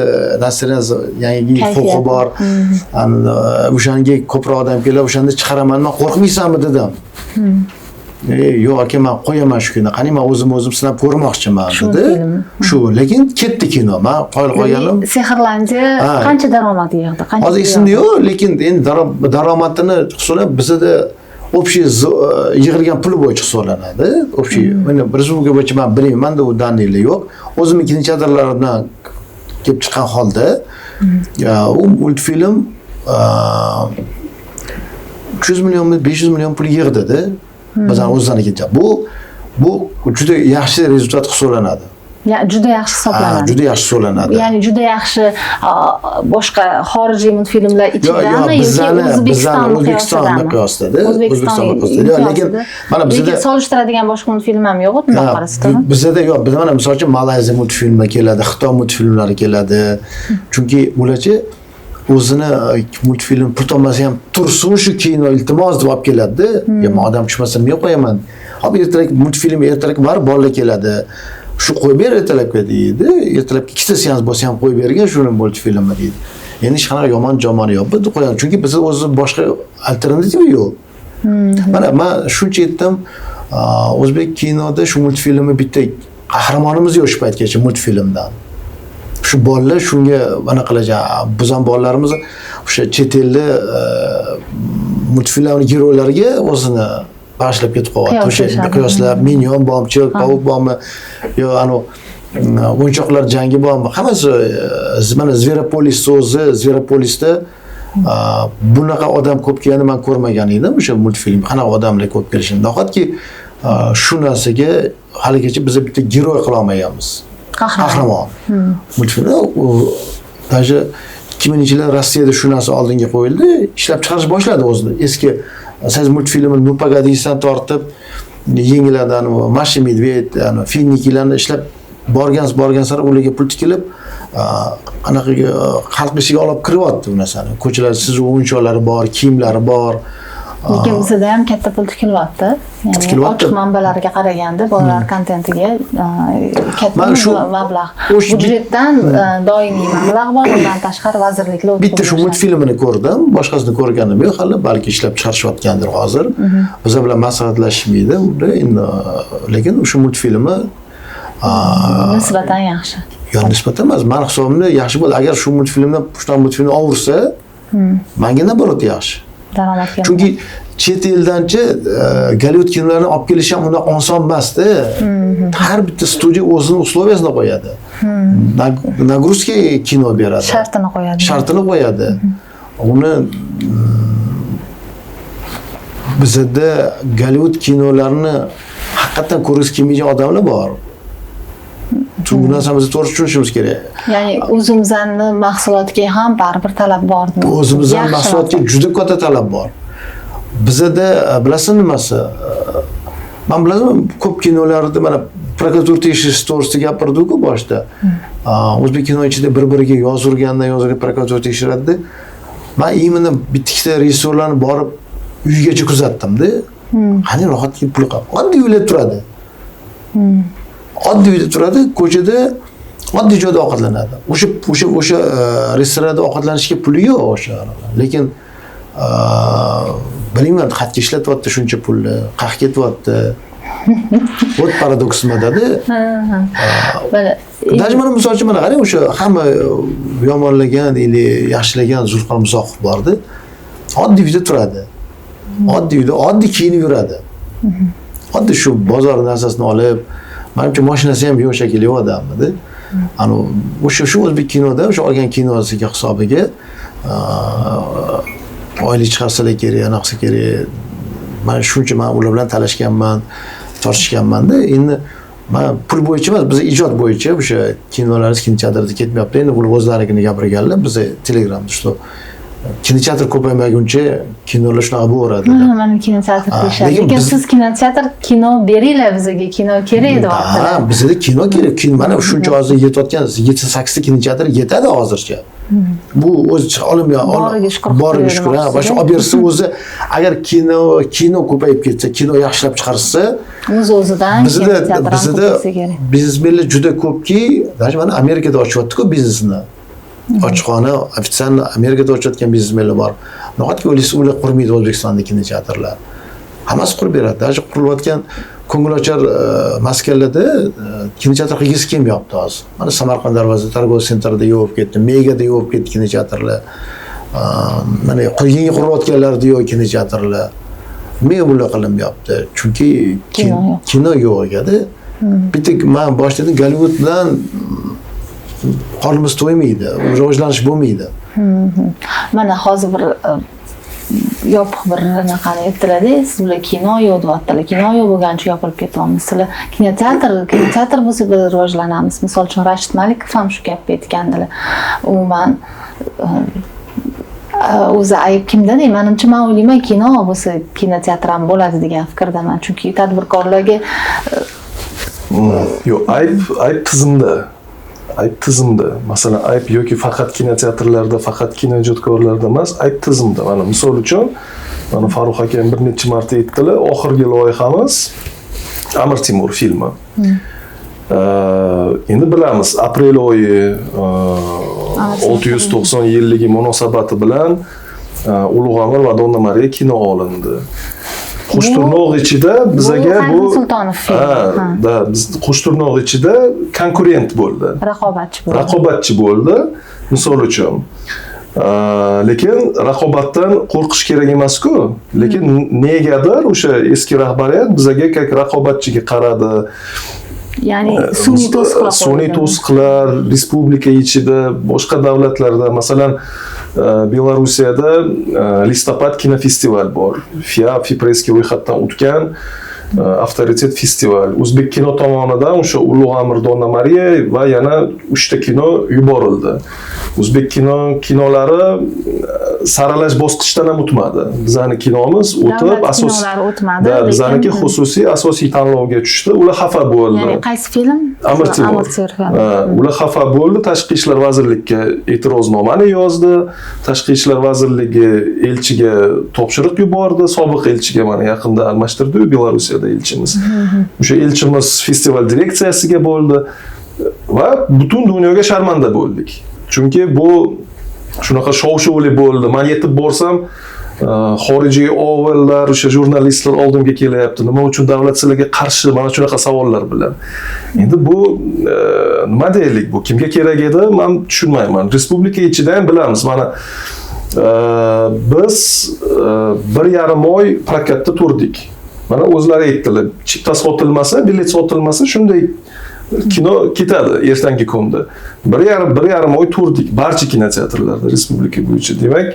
yangi yil xulqi bor. O'shanga ko'proq odam kelib, o'shanda chiqaraman, men qo'rqmaysanmi dedim. Yo'q aka, men qo'yaman shu kino. Qani men o'zim sinab ko'rmoqchiman dedi. Shu, lekin ketdi kino. Men qoyil qo'yganim. Sehrlandiya qancha daromad yig'di? Hozir esimda yo'q, lekin endi daromadini hisoblab bizda общий yig'ilgan puli bo'yicha hisoblanadi. Общий, mana respublika bo'yicha men bilmayman, menda u daniylar yo'q. O'zimning kinoteatrlarimdan kelib chiqqan holda u multfilm 300 million, 500 million pul yig'di-da. Bizning o'zlariga ketgan. Bu juda yaxshi rezultat hisoblanadi. Ya juda yaxshi hisoblanadi. Juda yaxshi hisoblanadi. Ya'ni juda yaxshi boshqa xorijiy multfilmlar ichidami yoki O'zbekistonni qiyosida? O'zbekistonni qiyosida. Lekin mana bizda solishtiradigan boshqa multfilm ham yo'q, bunday qarasam. Bizda yo'q. Bizda mana masalan Malayziya multfilmlari keladi, Xitoy multfilmlari keladi. Chunki ularchi o'zini multfilm pul topmasa ham tursin shu kino iltimos deb olib keladi-da. Men odam tushmasa men qo'yaman. Hop ertalab multfilm ertalab bor bolalar keladi. Shu qo'yib ber ertalabga deydi. Ertalabga ikkita seans bo'lsa ham qo'yib bergan shuni multfilmni deydi. Endi hech qanaqa yomon jomoni yo'q. Biz qo'yamiz. Chunki bizda o'zi boshqa alternativa yo'q. Mana men shuncha aytdim, o'zbek kinoda shu multfilmni bitta qahramonimiz yo'q shu paytgacha multfilmdan. Shu bolalar shunga mana qilajak. Biz ham bolalarimiz o'sha chet elli multfilmlar gerolariga o'zini boshlab ketib qolyapti. O'sha qiyoslab minyon bormi, pavuk bormi, yo anavi o'yinchoqlar jangi bormi? Hammasi mana Zveropolis so'zi, Zveropolisda bunaqa odam ko'p kelganini men ko'rmagan edim o'sha multfilm. Qanaqa odamlar ko'p kelishini. Nahotki shu narsaga haligacha biz bitta giroy qila olmayapmiz. Qahramon. Multfilmda даже 2000-yillarda Rossiyada shu narsa oldinga qo'yildi, ishlab chiqarish boshladi o'zini. Eski siz multfilmni "Ну погоди"dan tortib, yengillardan Masha Medved, Finnikilarni ishlab borgan sari ularga pul tikilib, anaqa xalq ishiga olib kiryapti bu narsani. Ko'chalar siz o'yinchoqlari bor, kiyimlari bor. Lekin bizda ham katta pul tikilyapti. Ya'ni ochiq manbalarga qaraganda bolalar kontentiga katta mablag'. Budjetdan doimiy mablag' bor, undan tashqari vazirliklar o'tkazib. Bitta shu multfilmini ko'rdim, boshqasini ko'rganim yo'q, hali balki ishlab chiqarishayotgandir hozir. Bizlar bilan maslahatlashishmaydi, endi lekin o'sha multfilmi nisbatan yaxshi. Yo, nisbatan emas, men hisobimda yaxshi bo'ldi. Agar shu multfilmni, shunaqa multfilmni olursa, menga naborot yaxshi. Daromadga. Chunki chet eldanchi Gollivud kinolarini olib kelish ham unaqa oson emas-da. Har bitta studiya o'zining условиясini qo'yadi. Nagruzka kino beradi. Shartini qo'yadi. Uni bizda Gollivud kinolarini haqiqatan ko'rgisi kelmaydigan odamlar bor. Chunki bu narsani biz to'g'ri tushunishimiz kerak. Ya'ni o'zimizning mahsulotga ham baribir talab bormi? O'zimizning mahsulotga juda katta talab bor. Bizda bilasizmi nimasi? Men bilaman, ko'p kinolarda mana prokuratura tekshirish to'g'risida gapirdik-ku boshda. O'zbek kino ichida bir-biriga yozurgandan prokuratura tekshiradi. Men imini bitta rejissyorlarni borib uyigacha kuzatdim-da. Qani rohatga pul qilib. Oddiy uyda turadi. Oddiy uyda turadi, ko'chada oddiy joyda ovqatlanadi. O'sha restoranda ovqatlanishga puli yo'q o'sha. Lekin bilmayman, xatga ishlatyapti shuncha pulni, qaq ketyapti. O't paradoksmada-da. Даже mana misol uchun mana qarang, o'sha hamma yomonlagan, yaxshilagan Zulfiqor Musoqov bordi. Oddiy uyda turadi. Oddiy uyda, oddiy kiyinib yuradi. Oddiy shu bozor narsasini olib, menimcha mashinasi ham yo'q shekilli odamda. O'sha o'zbek kinoda, o'sha olgan kinosiga hisobiga oylik chiqarsalar kerak, anaqsa kerak. Men shuncha ular bilan talashganman, tortishganman-da. Endi men pul bo'yicha emas, biz ijod bo'yicha o'sha kinolarimiz kinoteatrda ketmayapti. Endi ular o'zlarigini gapirganlar, biz Telegramda shu kinoteatr ko'paymaguncha kinolar shunaqa bo'laveradi. Mana kinoteatr deyishadi. Lekin siz kinoteatr kino beringlar bizga, kino kerak deyaptilar. Ha, bizga kino kerak. Mana shuncha hozir yetayotgan 7-8 ta kinoteatr yetadi hozircha. Bu o'zi boriga shukur. Va shu olib bersa o'zi agar kino ko'payib ketsa, kino yaxshilab chiqarsa, o'z-o'zidan bizda biznesmenlar juda ko'pki, mana Amerikada ochyapti-ku biznesni. Ochiqxona, ofitsialni Amerikada ochayotgan biznesmenlar bor. Nahotki o'ylasa ular qurmaydi O'zbekistonda kinoteatrlar. Hammasi qurib beradi. Даже qurilayotgan ko'ngilochar maskanlarda kinoteatr qilgisi kelmayapti hozir. Mana Samarqand darvozasida, Targov sentrida yo'q ketdi, Megada yo'q ketdi kinoteatrlar. Mana yangi qurilayotganlarda yo'q kinoteatrlar. Nega bular qilinmayapti? Chunki kino yo'q edi. Bitta men boshladim Gollivud bilan qornimiz to'ymaydi, rivojlanish bo'lmaydi. Mana hozir bir yopiq bir anaqani aytdilar-da, sizlar kino yo'q deyaptilar. Kino yo'q bo'lgancha yopilib ketyapmiz. Sizlar kinoteatr bo'lsa biz rivojlanamiz. Misol uchun Rashid Malikov ham shu gapni aytgandilar. Umuman o'zi ayb kimda deyman, menimcha men o'ylayman, kino bo'lsa kinoteatr ham bo'ladi degan fikrdaman. Chunki tadbirkorlarga yo'q, ayb tizimda. Ayb tizimda. Masalan, ayb yoki faqat kinoteatrlarda, faqat kinoijodkorlarda emas, ayb tizimda. Mana misol uchun, mana Farruh akam bir necha marta aytdilar, oxirgi loyihamiz Amir Temur filmi. Endi bilamiz, aprel oyi 690 yilligi munosabati bilan Ulug' Amir va Donna Mariya kino olindi. Qushtirnoq ichida bizaga bu Sultonov filmi. Biz Qushtirnoq ichida konkurent bo'ldi. Raqobatchi bo'ldi. Misol uchun Lekin raqobatdan qo'rqish kerak emas-ku. Lekin negadir o'sha eski rahbariyat bizga как raqobatchiga qaradi. Ya'ni sun'iy to'siqlar sun'iy to'siqlar respublika ichida, boshqa davlatlarda, masalan, Belarusiyada listopad kinofestival bor. FIPRESga ro'yxatdan o'tgan avtoritet festival. O'zbek kino tomonidan o'sha Ulug' Amir Donna Mariya va yana 3 ta kino yuborildi. O'zbek kinolari saralash bosqichidan ham o'tmadi. Bizning kinomiz o'tib, asosiy o'tmadi. Bizniki xususiy asosiy tanlovga tushdi. Ular xafa bo'ldi. Ya'ni qaysi film? Amir Temur. Ular xafa bo'ldi. Tashqi ishlar vazirligiga e'tiroznomani yozdi. Tashqi ishlar vazirligi elchiga topshiriq yubordi. Sobiq elchiga mana yaqinda almashtirdi Belarusiyada elchimiz. O'sha elchimiz festival direksiyasiga bo'ldi va butun dunyoga sharmanda bo'ldik. Chunki bu shunaqa shov-shuvli bo'ldi. Men yetib borsam, xorijiy ovellar, o'sha jurnalistlar oldimga kelyapti. Nima uchun davlat sizlarga qarshi? Mana shunaqa savollar bilan. Endi bu nima deylik, bu kimga kerak edi? Men tushunmayman. Respublika ichida ham bilamiz. Mana biz 1,5 oy prokatda turdik. Mana o'zlari aytdilar, chipta sotilmasa, bilet sotilmasa shunday kino ketadi ertangi kunda. 1,5 oy turdik barcha kinoteatrlarda respublika bo'yicha. Demak,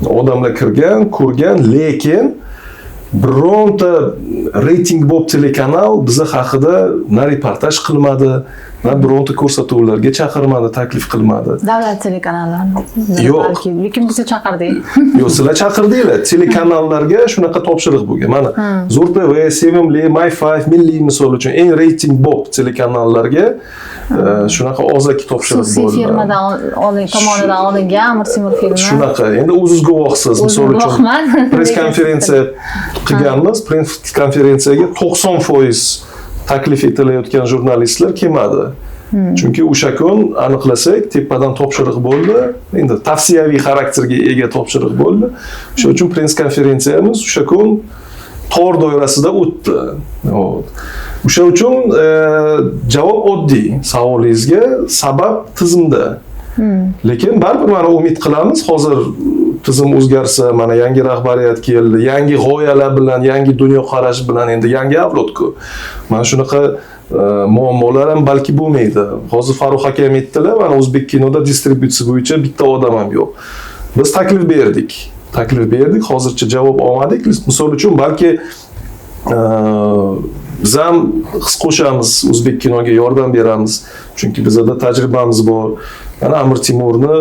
odamlar kirgan, ko'rgan, lekin bironta reyting bo'lib telekanal biza haqida na reportaj qilmadi, na bironta ko'rsatuvlarga chaqirmadi, taklif qilmadi. Davlat telekanallarni. Yo'q. Lekin biz chaqirdik. Yo'q, sizlar chaqirdinglar. Telekanallarga shunaqa topshiriq bo'lgan. Mana Zo'r TV, Sevimli, My5, Milliy misol uchun eng reyting bo'lib telekanallarga shunaqa og'zaki topshiriq bo'ldi. Xususiy firmadan tomonidan olingan Amir Temur filmi. Shunaqa. Endi o'zingiz guvohsiz. Misol uchun press konferensiya qilganmiz. Press konferensiyaga 90% taklif etilayotgan jurnalistlar kelmadi. Chunki o'sha kun aniqlasak, tepadan topshiriq bo'ldi. Endi tavsiyaviy xarakterga ega topshiriq bo'ldi. O'sha uchun press konferensiyamiz o'sha kun tor doirasida o'tdi. O'sha uchun javob oddiy savolingizga, sabab tizimda. Lekin baribir mana umid qilamiz, hozir tizim o'zgarsa, mana yangi rahbariyat keldi, yangi g'oyalar bilan, yangi dunyoqarash bilan endi yangi avlodku. Mana shunaqa muammolar ham balki bo'lmaydi. Hozir Farruh aka ham aytdilar, mana o'zbek kinoda distributsiya bo'yicha bitta odam ham yo'q. Biz taklif berdik, hozircha javob olmadik. Misol uchun balki biz ham his qo'shamiz, o'zbek kinoga yordam beramiz. Chunki bizda tajribamiz bor. Mana Amir Temurni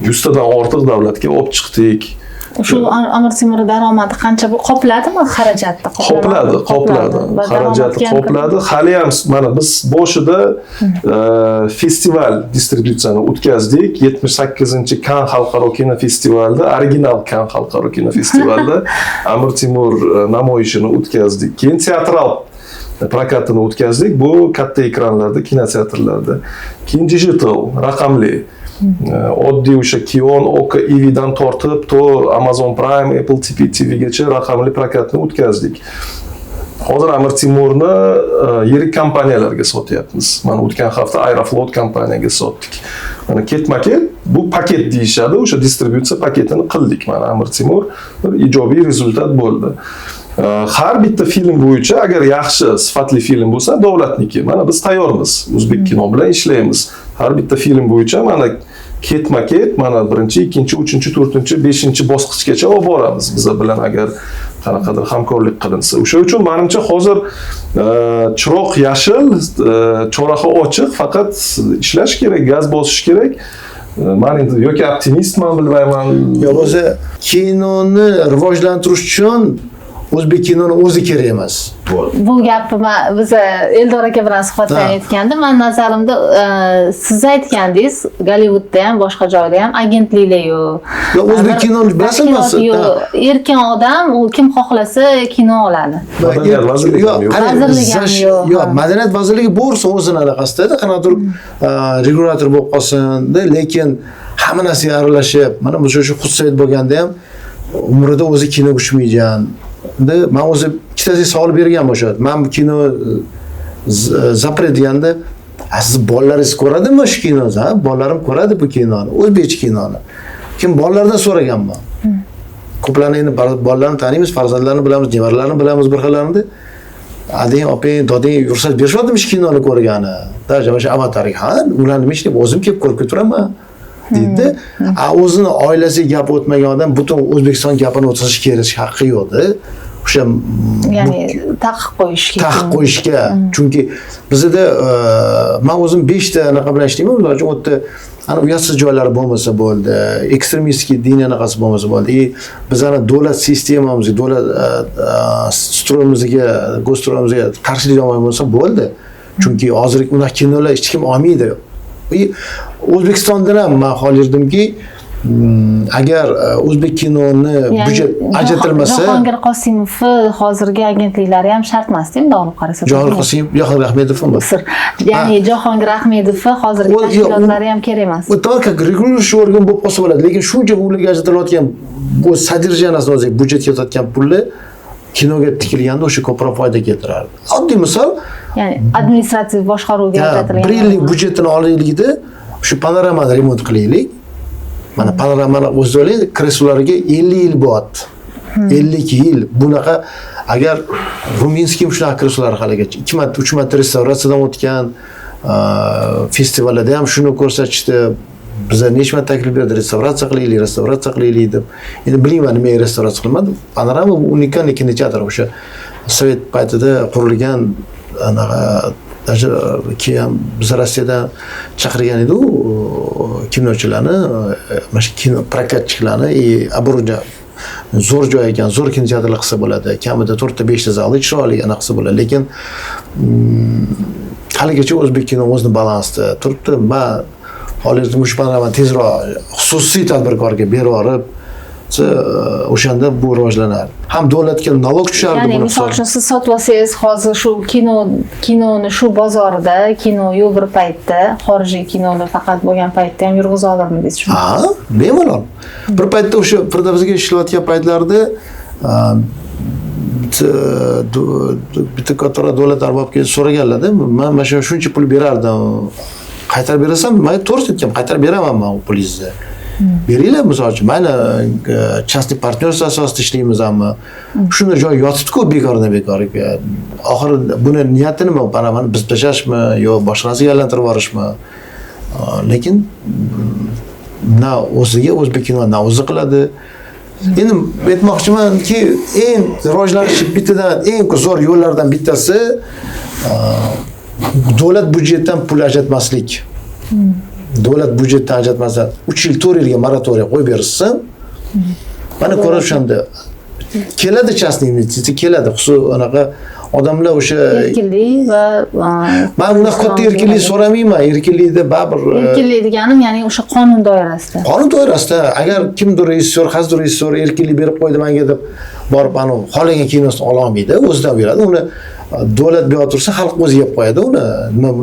100 tadan ortiq davlatga olib chiqdik. Shu Amir Temur daromadi qancha qopladimi xarajatni? Qopladi. Xarajatni qopladi. Hali ham mana biz boshida festival distributsiyani o'tkazdik. 78-chi Kann xalqaro kino festivalida, original Kann xalqaro kino festivalida Amir Temur namoyishini o'tkazdik. Keyin teatral prokatini o'tkazdik. Bu katta ekranlarda, kinoteatrlarda. Keyin digital, raqamli. Oddiy o'sha Kion, Oka, Ividan tortib to Amazon Prime, Apple TV gacha raqamli prokatni o'tkazdik. Hozir Amir Temurni yirik kompaniyalarga sotyapmiz. Mana o'tgan hafta Aeroflot kompaniyaga sotdik. Mana ketma-ket bu paket deyishadi, o'sha distributsiya paketini qildik. Mana Amir Temur bir ijobiy rezultat bo'ldi. Har bitta film bo'yicha agar yaxshi, sifatli film bo'lsa, davlatniki. Mana biz tayyormiz. O'zbek kino bilan ishlaymiz. Har bitta film bo'yicha mana ketma-ket, mana 1-chi, 2-chi, 3-chi, 4-chi, 5-chi bosqichgacha olib boramiz biz bilan agar qanaqadir hamkorlik qilinsa. O'sha uchun menimcha hozir chiroq yashil, choraxa ochiq, faqat ishlash kerak, gaz bosish kerak. Men endi yoki optimistman, bilmayman. Yo, o'zi kinoni rivojlantirish uchun o'zbek kinoni o'zi kerak emas. Bu gapni biz Eldor aka bilan suhbatda aytganda, men nazarimda siz aytgandingiz, Gollivudda ham, boshqa joyda ham agentliklar yo'q. Yo, o'zbek kinoni bilasizmi? Erkin odam, u kim xohlasa kino oladi. Madaniyat vazirligi yo'q. Yo'q, Madaniyat vazirligi bo'lsin o'zini alaqasida, qanaqadir regulator bo'lib qolsin-da, lekin hamma narsaga aralashib, mana bu shu Xusayd bo'lganda ham umrida o'zi kino uchmaygan. Men o'zi ikkitasiga savol bergan o'sha. Men bu kino zapret deganda siz bolalaringiz ko'radimi shu kinoni? Ha, bolalarim ko'radi bu kinoni, o'zbekcha kinoni. Kim bolalardan so'raganman. Ko'plarni endi bolalarni taniymiz, farzandlarni bilamiz, nevaralarni bilamiz, bir xillarni. Ading, opang, doding ruxsat berishyaptimi shu kinoni ko'rgani? Mana shu avatarga, ha, ularni nima ish deb o'zim kelib ko'rib keturaman. Deydi. O'zini oilasiga gap o'tmagan odam butun O'zbekiston gapini o'tkazish kerak haqqi yo'qdi. O'sha ya'ni taqiq qo'yishga. Taqiq qo'yishga. Chunki bizda men o'zim 5 ta anaqa bilan ishlayman, ular uchun o'tda ana uyatsiz joylari bo'lmasa bo'ldi, ekstremistik diniy anaqasi bo'lmasa bo'ldi. Bizani davlat sistemamizga, davlat stroyimizga, go'stroyimizga qarshilik bo'lmasa bo'ldi. Chunki hozir unaqa kinolar hech kim olmaydi. O'zbekistondan ham men xohlardimki, agar o'zbek kinoni budjet ajratilmasa, Jahongir Qosimovni hozirgi agentliklari ham shart emas, deb olib qarasak. Jahongir Qosimov, Jahongir Ahmedovmi? Ya'ni Jahongir Ahmedovni hozirgi tashkilotlari ham kerak emas. U только reguliрующий organ bo'lib qolsa bo'ladi, lekin shuncha pulga ajratilayotgan bu содержаниясini o'zi budjetga ketayotgan pulni kinoga tikilganda o'sha ko'proq foyda keltirardi. Oddiy misol, ya'ni administrativ boshqaruvga ajratilgan 1 yillik budjetini olaylikda shu panoramani remont qilaylik. Mana panoramani o'zi oling, kreslolariga 50 yil bo'lyapti. 52 yil. Bunaqa agar Ruminskiy ham shunaqa kreslolari haligacha 2 marta, 3 marta restavratsiyadan o'tgan, festivallarda ham shuni ko'rsatishdi. Bizga necha marta taklif berdi, restavratsiya qilaylik deb. Endi bilmayman nimaga restavratsiya qilmadim. Panorama bu unikal kinoteatr o'sha Sovet paytida qurilgan anaqa keyin biz Rossiyadan chaqirgan edi u kinochilarni, mana shu kino prokatchilarni, оборудование zo'r joy ekan, zo'r kinoteatrlar qilsa bo'ladi. Kamida 4 ta 5 ta zalli chiroyli ana qilsa bo'ladi, lekin haligacha o'zbek kino o'zini balansda turibdi. Men hozir mush panoramani tezroq xususiy tadbirkorga berib yuborib, o'shanda bu rivojlanadi. Ham davlatga налог tushardi buni. Ya'ni misol uchun siz sotib olsangiz, hozir shu kinoni shu bozorda, kino yo'q bir paytda, xorijiy kinolar faqat bo'lgan paytda ham yurg'iza olarmidingiz shuni? Ha, bemalol. Bir paytda o'sha Firdavsga ishlayotgan paytlarda bitta kattaroq davlat arbobga so'raganlarda, men mana shuncha pul berardim. Qaytarib berasan, men to'g'ri aytgan, qaytarib beraman men u pulingizni. Beringlar, misol uchun, mana частный partnerство asosida ishlaymiz hamma. Shuni joy yotibdi-ku bekorga. Oxiri buni niyati nima? Panomani biz tashashmi yo boshqa narsaga aylantirib yuborishmi? Lekin na o'ziga o'zbek kinoni o'zi qiladi. Endi aytmoqchimanki, eng rivojlanish bitidan eng zo'r yo'llardan bittasi davlat budjetdan pul ajratmaslik. Davlat budjetdan ajratmasa 3 yil 4 yilga moratoriy qo'yib berishsin. Mana ko'rib o'shanda keladi частный investitsiya keladi. Xususan anaqa odamlar o'sha erkinlik va men unaqa katta erkinlik so'ramayman. Erkinlikda baribir erkinlik deganim ya'ni o'sha qonun doirasida. Qonun doirasida agar kimdir rejissyor, hazir rejissyor erkinlik berib qo'ydi menga deb borib ana xohlagan kinosini ola olmaydi, o'zidan beradi. Uni davlat berib tursa xalq o'zi yeb qo'yadi uni.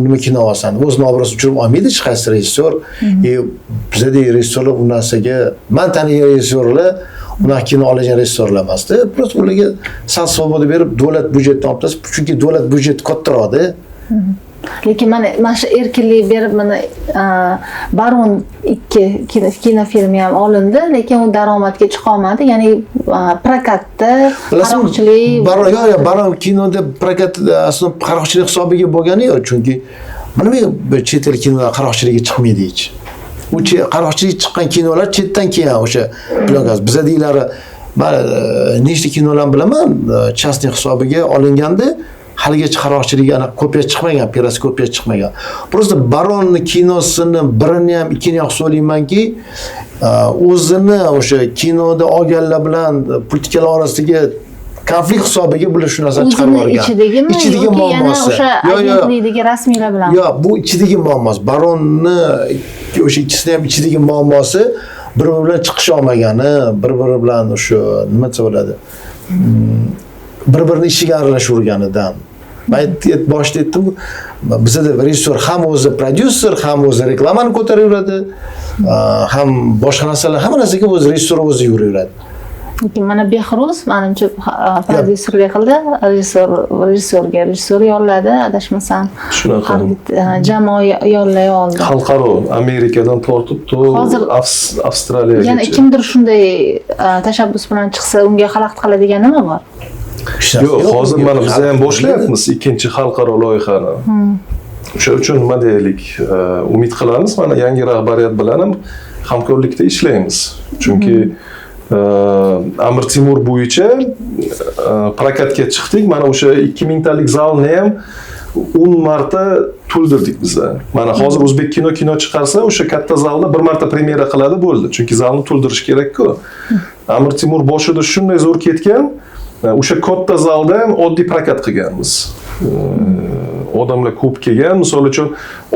Nima kino olsan, o'zini obro'sini tushirib olmaydi hech qaysi rejissyor. Bizda rejissyorlar bu narsaga, men tanigan rejissyorlar unaqa kino oladigan rejissyorlar emasdi. Просто ularga sal svoboda berib davlat budjetdan olib tasib, chunki davlat budjeti kattaroqda. Lekin mana shu erkinlik berib mana Baron 2 kinofilmi ham olindi, lekin u daromadga chiqa olmadi. Ya'ni prokatda qaroqchilik Baron kinoda prokat aslida qaroqchilik hisobiga bo'lgani yo'q, chunki mana bu chet el kinolar qaroqchiligiga chiqmaydi hech. U qaroqchilik chiqqan kinolar chetdan keyin o'sha plyonkas bizda deylari mana nechta kinolarni bilaman, частный hisobiga olinganda haligacha qaroqchilik ana kopiya chiqmagan, pirasi kopiya chiqmagan. Просто Baronni kinosini birini ham ikkini ham so'laymanki, o'zini o'sha kinoda olganlar bilan politikalar orasidagi konflikt hisobiga bular shu narsani chiqarib olgan. Ichidagi muammosi. O'sha agentlikdagi rasmiylar bilan. Yo'q, bu ichidagi muammosi. Baronni o'sha ikkisini ham ichidagi muammosi bir-biri bilan chiqisha olmagani, bir-biri bilan o'sha nima desa bo'ladi? Bir-birini ishiga aralashurganidan. Men boshida aytdim, bizda rejissyor ham o'zi prodyuser, ham o'zi reklamani ko'taraveradi, ham boshqa narsalar, hamma narsaga o'zi rejissyor o'zi yuraveradi. Lekin mana Behruz menimcha prodyuserlik qildi, rejissyor yolladi, adashmasam. Shunaqa. Jamoa yollay oldi. Xalqaro Amerikadan tortib to Hozir Avstraliyagacha. yana kimdir shunday tashabbus bilan chiqsa, unga xalaqit qiladigan nima bor? Yo'q, hozir mana biz ham boshlayapmiz ikkinchi xalqaro loyihani. O'sha uchun nima deylik, umid qilamiz, mana yangi rahbariyat bilan ham hamkorlikda ishlaymiz. Chunki Amir Temur bo'yicha prokatga chiqdik. Mana o'sha 2000 talik zalni ham 10 marta to'ldirdik biz. Mana hozir O'zbek kino chiqarsa, o'sha katta zalda bir marta premyera qiladi bo'ldi. Chunki zalni to'ldirish kerak-ku. Amir Temur boshida shunday zo'r ketgan, o'sha katta zalda ham oddiy prokat qilganmiz. Odamlar ko'p kelgan, misol uchun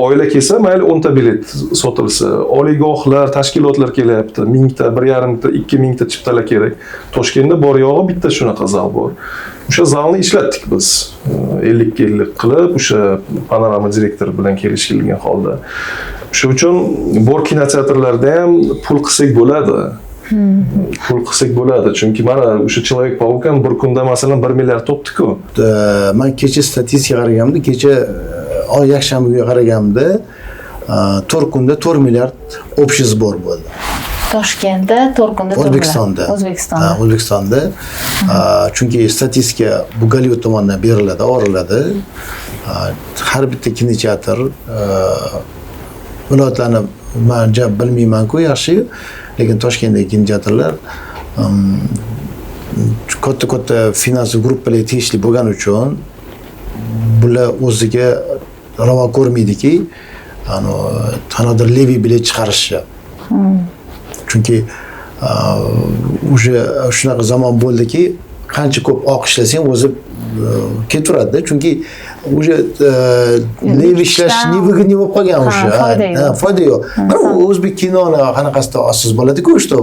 oila kelsa, mayli 10 ta bilet sotilsa, oliygohlar, tashkilotlar kelyapti, 1000 ta, 1,5 ta, 2000 ta chiptalar kerak. Toshkentda bor yo'g'i bitta shunaqa zal bor. O'sha zalni ishlatdik biz. 50 ga 50 qilib, o'sha panorama direktori bilan kelishilgan holda. Shu uchun bor kinoteatrlarda ham pul qilsak bo'ladi. Pul qilsak bo'ladi, chunki mana o'sha Человек-паук ham bir kunda masalan 1 milliard topdi-ku. Men kecha statistikaga qaraganimda, kecha yakshanbaga qaraganimda 4 kunda 4 milliard общий сбор bo'ldi. Toshkentda 4 kunda O'zbekistonda. Chunki statistika bu Gollivud tomonidan beriladi, oriladi. Har bitta kinoteatr viloyatlarni men bilmayman-ku yaxshi, lekin Toshkentdagi kinoteatrlar katta finansiy gruppalarga tegishli bo'lgani uchun bular o'ziga ravo ko'rmaydiki, qanaqadir levi bilet chiqarishni. Chunki o'sha shunaqa zamon bo'ldiki, qancha ko'p oq ishlasang o'zi ketaveradi. Chunki o'sha levi ishlash невыгодный bo'lib qolgan o'sha. Foyda yo'q. O'zbek kinoni qanaqasida ossiz bo'ladi-ku, что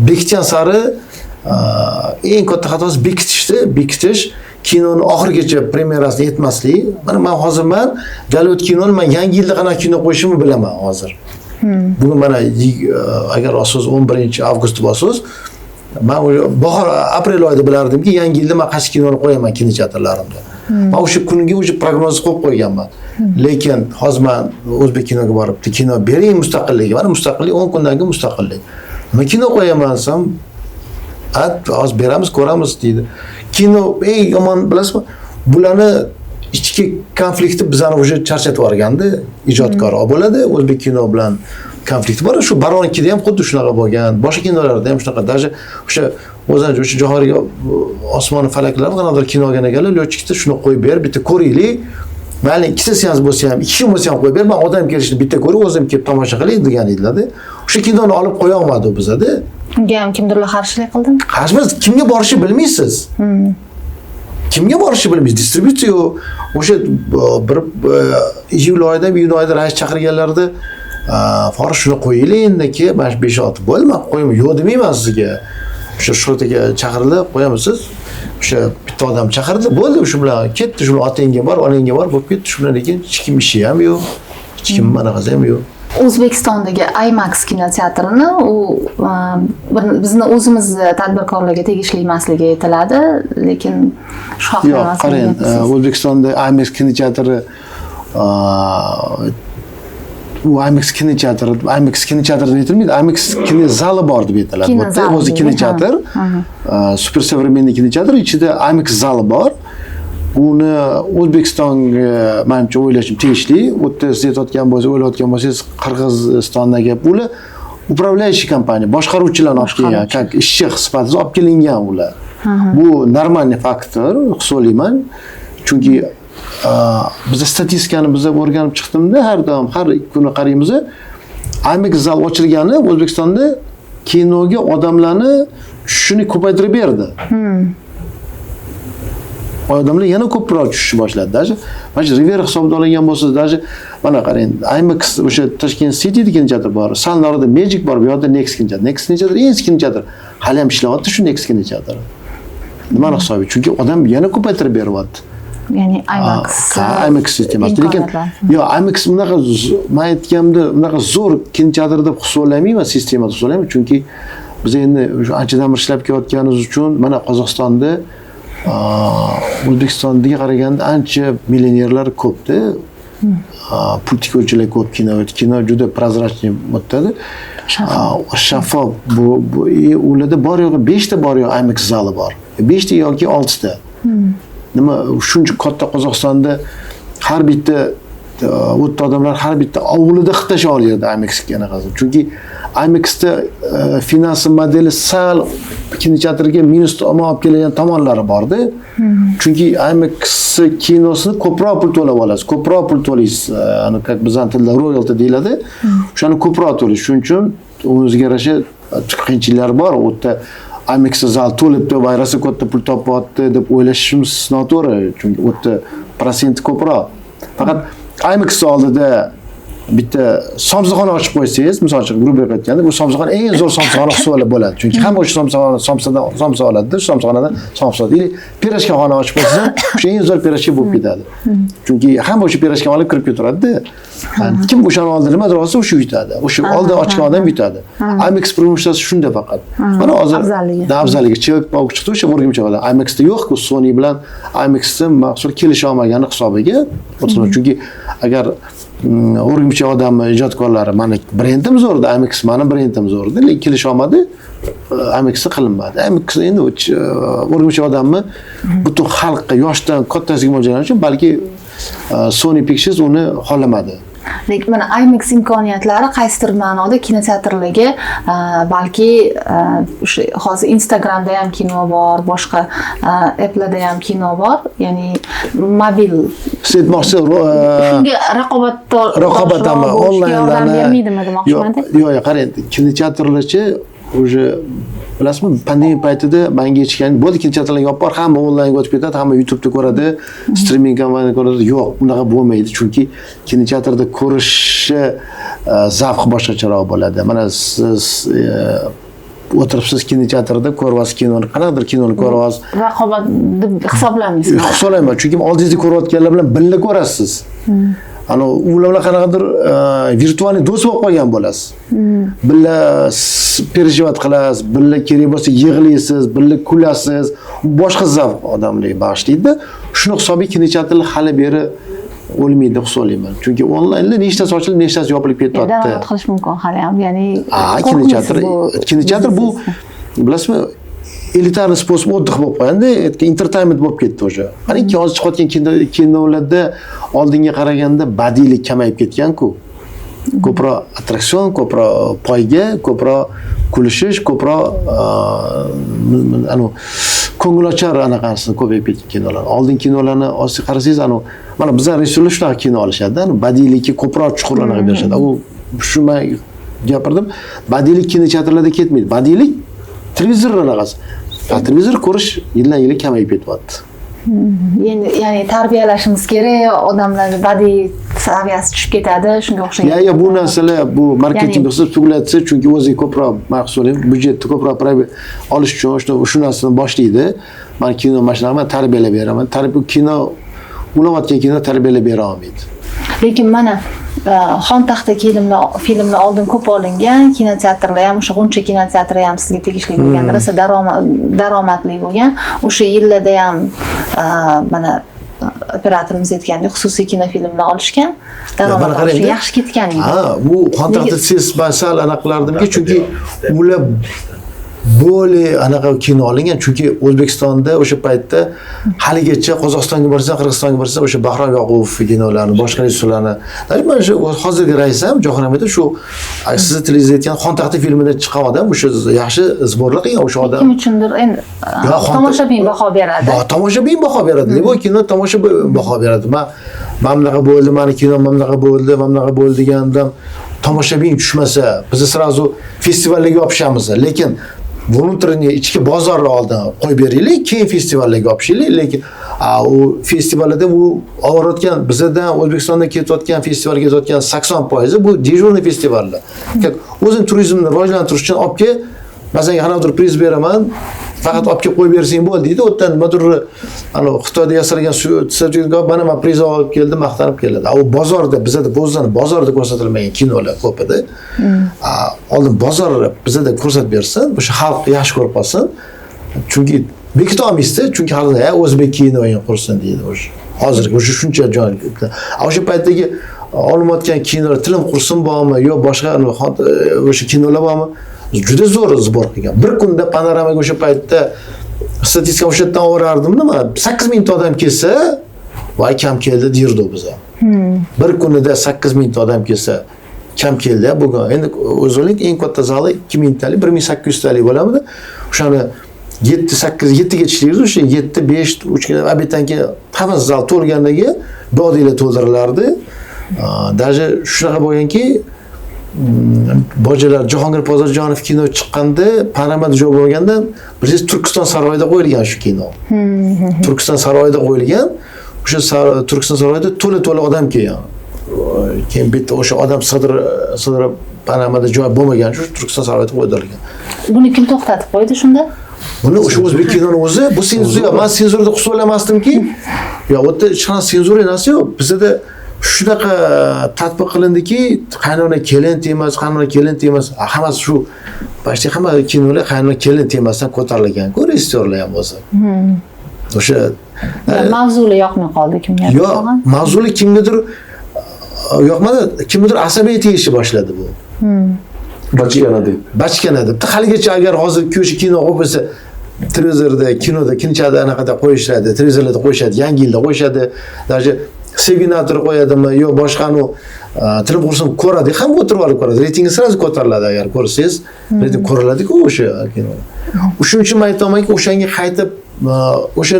bekitgan sari eng katta xatosi bekitish, kinoni oxirigacha premyerasiga yetmaslik. Mana men hozir Gollivud kinoni men yangi yilda qanaqa kino qo'yishimni bilaman hozir. Bugun mana agar olsangiz 11 avgust bo'lsangiz, men bahor aprel oyida bilardimki, yangi yilda men qaysi kinoni qo'yaman kinoteatrlarimda. Men o'sha kunga o'sha prognoz qo'yib qo'yganman. Lekin hozir men O'zbek kinoga borib, kino bering mustaqilligi, mana mustaqillik 10 kundan keyin mustaqillik. Men kino qo'yaman desam, hozir beramiz, ko'ramiz deydi. Kino eng yomon bilasizmi? Bularni ichki konflikti bizani o'sha charchatib yuborganda, ijodkor bo'ladi, O'zbek kino bilan konflikt bor. Shu Baronikida ham xuddi shunaqa bo'lgan. Boshqa kinolarda ham shunaqa. Даже o'sha o'zancha o'sha Johoriy osmon falaklar qanaqadir kinoga kelib, lyochikda shuni qo'yib ber, bitta ko'raylik. Mayli ikkita seans bo'lsa ham, ikki kun bo'lsa ham qo'yib ber, men odam kelishini bitta ko'rib, o'zim kelib tomosha qilay degan edilar-da. O'sha kinoni olib qo'ya olmadi u bizada. Unga ham kimdirlar qarshilik qildi? Qarshilik, kimga borishni bilmaysiz. Kimga borishni bilmaysiz. Distributsiya o'sha bir iyul oyida, iyun oyida rais chaqirganlarda "Forish shuni qo'yaylik endi-ki, mana 5-6 bo'ldi, qo'ymayman, yo'q demayman sizga." O'sha shurtaga chaqirildi, qo'yamisiz? O'sha bitta odam chaqirdi, bo'ldi, shu bilan ketdi, shu otangga bor, onangga bor, bo'lib ketdi, shu bilan lekin hech kim ishi ham yo'q. Hech kim manaqasi ham yo'q. O'zbekistondagi IMAX kinoteatrini bizni o'zimiz tadbirkorlarga tegishli emasligi aytiladi, lekin shu haqida yo'q, qarang, O'zbekistonda IMAX kinoteatri IMAX kinoteatri aytilmaydi, IMAX kino zali bor deb aytiladi. Bu o'zi kinoteatr, super современный kinoteatr, ichida IMAX zali bor. Uni O'zbekistonga menimcha o'ylashim tegishli. U yerda siz aytayotgan o'ylayotgan bo'lsangiz, Qirg'izistondagi ular управляющий kompaniya, boshqaruvchilarni olib kelgan, как ishchi sifatida olib kelingan ular. Bu normal faktor hisoblayman. Chunki biz statistikani o'rganib chiqdimda, har kuni qaraymiz. IMAX zal ochilgani O'zbekistonda kinoga odamlarni tushishini ko'paytirib berdi. Odamlar yana ko'proq tushishni boshladi. Даже mana shu Riviera hisobida olingan bo'lsa, даже mana qarang, IMAX o'sha Toshkent City degan kinoteatr bor, sal narida Magic bor, bu yerda Next kinoteatr. Next kinoteatr eng eski kinoteatr. Hali ham ishlayapti shu Next kinoteatr. Nima hisobi? Chunki odam yana ko'paytirib beryapti. Ya'ni IMAX sistemasi. Lekin yo IMAX bunaqa men aytganimda bunaqa zo'r kinoteatr deb hisoblamayman, sistema deb hisoblayman, chunki biz endi o'sha anchadan beri ishlab kelayotganimiz uchun mana Qozog'istonda O'zbekistonga qaraganda ancha millionerlar ko'pda. Pul tikuvchilar ko'p kino juda prozrachniy o'tadi. Shaffof. Bu ularda bor yo'g'i 5 ta bor yo'q IMAX zali bor. 5 ta yoki 6 ta. Nima shuncha katta Qozog'istonda har bitta o'tda odamlar har bitta ovulida xitasha olyapti IMAXga anaqasi. Chunki IMAXda finans modeli sal kinoteatrga minus olib kelgan tomonlari borda. Chunki IMAX kinosini ko'proq pul to'lab olasiz. Ko'proq pul to'laysiz. Ani как bizning tilda royalty deyiladi. O'shani ko'proq to'laysiz. Shuning uchun o'ziga yarasha qiyinchiliklar bor. U yerda IMAX zal to'libdi, vayrasi katta pul topyapti deb o'ylashimiz noto'g'ri. Chunki u yerda prosent ko'proq. Faqat IMAX oldida bitta somsaxona ochib qo'ysangiz, misol uchun grubaga aytganda, bu somsaxona eng zo'r somsaxona hisoblanib bo'ladi. Chunki hamma o'sha somsa oladi, somsaxonadan somsa oladi. Pirashkaxona ochib qo'ysangiz, o'sha eng zo'r pirashka bo'lib ketadi. Chunki hamma o'sha pirashkani olib kirib ketaveradi-da. Kim o'shani oldi nima desa o'sha yutadi. O'sha oldi ochgan odam yutadi. IMAX promotsiyasi shunda faqat. Mana hozir afzalligi chiqdi o'sha O'rgimchaqda. IMAXda yo'q-ku, Sony bilan IMAXda mahsul kelisha olmagani hisobiga. Chunki agar O'rgimchaq odamni ijodkorlari mani brendim zo'rdi, IMAX mani brendim zo'rdi, lekin kelisha olmadi. IMAX qilinmadi. IMAX endi O'rgimchaq odamni butun xalqqa yoshdan kattasiga mo'ljallanishi uchun balki Sony Pictures uni xohlamadi. Lekin mana IMAX imkoniyatlari qaysidir ma'noda kinoteatrlarga balki o'sha hozir Instagramda ham kino bor, boshqa applarda ham kino bor, ya'ni mobil Setmoqchi shunga raqobatdan onlayndan bermaydimi demoqchiman-da. Yo'q, qarang, kinoteatrlarcha o'sha bilasizmi, pandemiya paytida menga aytishgan, bo'ldi kinoteatrlarga olib bor, hamma onlaynga o'tib ketadi, hamma YouTube'da ko'radi, streaming kanalida ko'radi. Yo'q, unaqa bo'lmaydi, chunki kinoteatrda ko'rishi zavqi boshqacharoq bo'ladi. Mana siz o'tiribsiz kinoteatrda ko'ryapsiz kinoni, qanaqadir kinoni ko'ryapsiz. Raqobat deb hisoblamaysiz. Hisoblayman, chunki oldingizda ko'rayotganlar bilan birga ko'rasiz. Ana ular bilan qanaqadir virtual do'st bo'lib qolgan bo'lasiz. Birga perejovat qilasiz, birga kerak bo'lsa yig'laysiz, birga kulasiz. Boshqa zavq odamlarga bag'ishlaydi. Shuni hisobiy kinoteatrlar hali beri o'lmaydi deb hisoblayman. Chunki onlaynda nechtasi ochilib, nechtasi yopilib ketyapti. Davom qilish mumkin hali ham, ya'ni kinoteatr bu bilasizmi, elitarniy sposob o'tdih bo'lib qolganda, entertainment bo'lib ketdi o'sha. Qarangki, hozir chiqayotgan kinolarda oldinga qaraganda badiiylik kamayib ketgan-ku. Ko'proq attraksion, ko'proq poyga, ko'proq kulishish, ko'proq ko'ngilochar anaqasi ko'payib ketgan kinolar. Oldin kinolarni olsa qarasangiz, mana bizlar rejissyorlar shunaqa kino olishadi, badiiylikka ko'proq chuqur anaqa berishadi. U shu men gapirdim, badiiylik kinoteatrlarda ketmaydi. Badiiylik televizor anaqasi. Televizor ko'rish yildan-yilga kamayib ketyapti. Endi ya'ni tarbiyalashimiz kerak, odamlar badiiy saviyasi tushib ketadi, shunga o'xshagan. Bu narsalar bu marketing hisob tuglatsa, chunki o'zi ko'proq mahsulot, byudjetni ko'proq olish uchun shu narsani boshlaydi. Men kino mashinani tarbiyalab beraman. Kino ulayotgan kino tarbiyalab bera olmaydi. Lekin mana Xon taxta filmlar oldin ko'p olingan, kinoteatrlar ham, o'sha G'uncha kinoteatri ham sizga tegishli bo'lgan, rosa daromadli bo'lgan. O'sha yillarda ham mana operatorimiz aytgandek, xususiy kinofilmlar olishgan, daromad yaxshi ketgan edi. Bu Xon taxta siz sal aniqlardimki, chunki ular bo'lib anaqa kino olingan, chunki O'zbekistonda o'sha paytda haligacha Qozog'istonga borsa, Qirg'izistonga borsa, o'sha Bahrom Yoqubov kinolarni, boshqa rejissyorlarni, mana shu hozirgi rais ham Jahon Ahmedov shu sizni tilingiz aytgan Xon taxta filmida chiqqan odam o'sha yaxshi zborlik qilgan o'sha odam. Kim uchundir endi tomoshabin baho beradi. Tomoshabin baho beradi. Bu kino tomoshabin baho beradi. Men bunaqa bo'ldi, meni kino bunaqa bo'ldi degandan tomoshabin tushmasa, biz sirazu festivallarga yopishamiz. Lekin внутренний ichki bozorni oldin qo'yib beraylik, keyin festivallarga yopishaylik. Lekin u festivalda bu olayotgan bizdan O'zbekistonda ketayotgan festivalga ketayotgan 80% bu dejurniy festivallar. O'zim turizmni rivojlantirish uchun olib kel, masalan, qanaqadir priz beraman, faqat olib kelib qo'yib bersang bo'ldi deydi. O'tdan nimadir Xitoyda yasalgan sertifikat mana men priz olib keldim, maqtanib keladi. U bozorda bizda o'zdan bozorda ko'rsatilmagan kinolar ko'p edi. oldin bozor bizada ko'rsatib bersin, o'sha xalq yaxshi ko'rib qolsin. Chunki bekita olmaysizda, chunki har doim o'zbek kinoyi qursin deydi o'sha. Hozirgi o'sha shuncha jon. O'sha paytdagi olinayotgan kinolar tilim qursin bormi, yo boshqa o'sha kinolar bormi? Juda zo'r zbor qilgan. Bir kunda panoramaga o'sha paytda statistika o'sha yerdan o'rardim nima? 8000 ta odam kelsa, voy kam keldi deyirdi biza. Bir kunida 8000 ta odam kelsa, kam keldi bugun. Endi o'zlik eng katta zali 2000 talik, 1800 talik bo'lamidi. O'shani 7 ga ishlaydi, o'sha 7 5 3 ga obetdan keyin hammasi zal to'lgandagi bodiylar to'ldirilardi. Даже shunaqa bo'lganki, bojalar Jahongir Pozorjonov kino chiqqanda, Panamada joy bo'lganda, biz Turkiston saroyida qo'yilgan shu kino. Turkiston saroyida qo'yilgan. O'sha Turkiston saroyida to'la odam kelgan. Keyin bitta o'sha odam sidra Panamada joy bo'lmagan shu Turkiston saroyida qo'ydirilgan. Buni kim to'xtatib qo'ydi shunda? Buni o'sha o'zbek kinoning o'zi, bu senzura, men senzurada hisoblamasdimki, yo, u yerda hech qanday senzura yo'q. Bizda shunaqa tatbiq qilindiki, qaynona kelin temas, hammasi shu başta hamma kinolar qaynona kelin temasdan ko'tarilgan-ku, rejissyorlar ham bo'lsa. O'sha mavzuli yoqmay qoldi kimga? Yo'q, mavzuli kimgadir yoqmadi, kimgadir asabiy tegishni boshladi bu. Bachkana deb. Haligacha agar hozir ko'shi kino bo'lsa, televizorda, kinoda, kinchada anaqada qo'yishadi, televizorlarda qo'yishadi, Yangi yilda qo'yishadi. Даже Sevginator qo'yadimi yo boshqani tilim qursin ko'radi, ham o'tirib olib ko'radi. Reytingi sразу ko'tariladi agar ko'rsangiz. Reyting ko'riladi-ku o'sha kino. Shuning uchun men aytamanki, o'shanga qaytib o'sha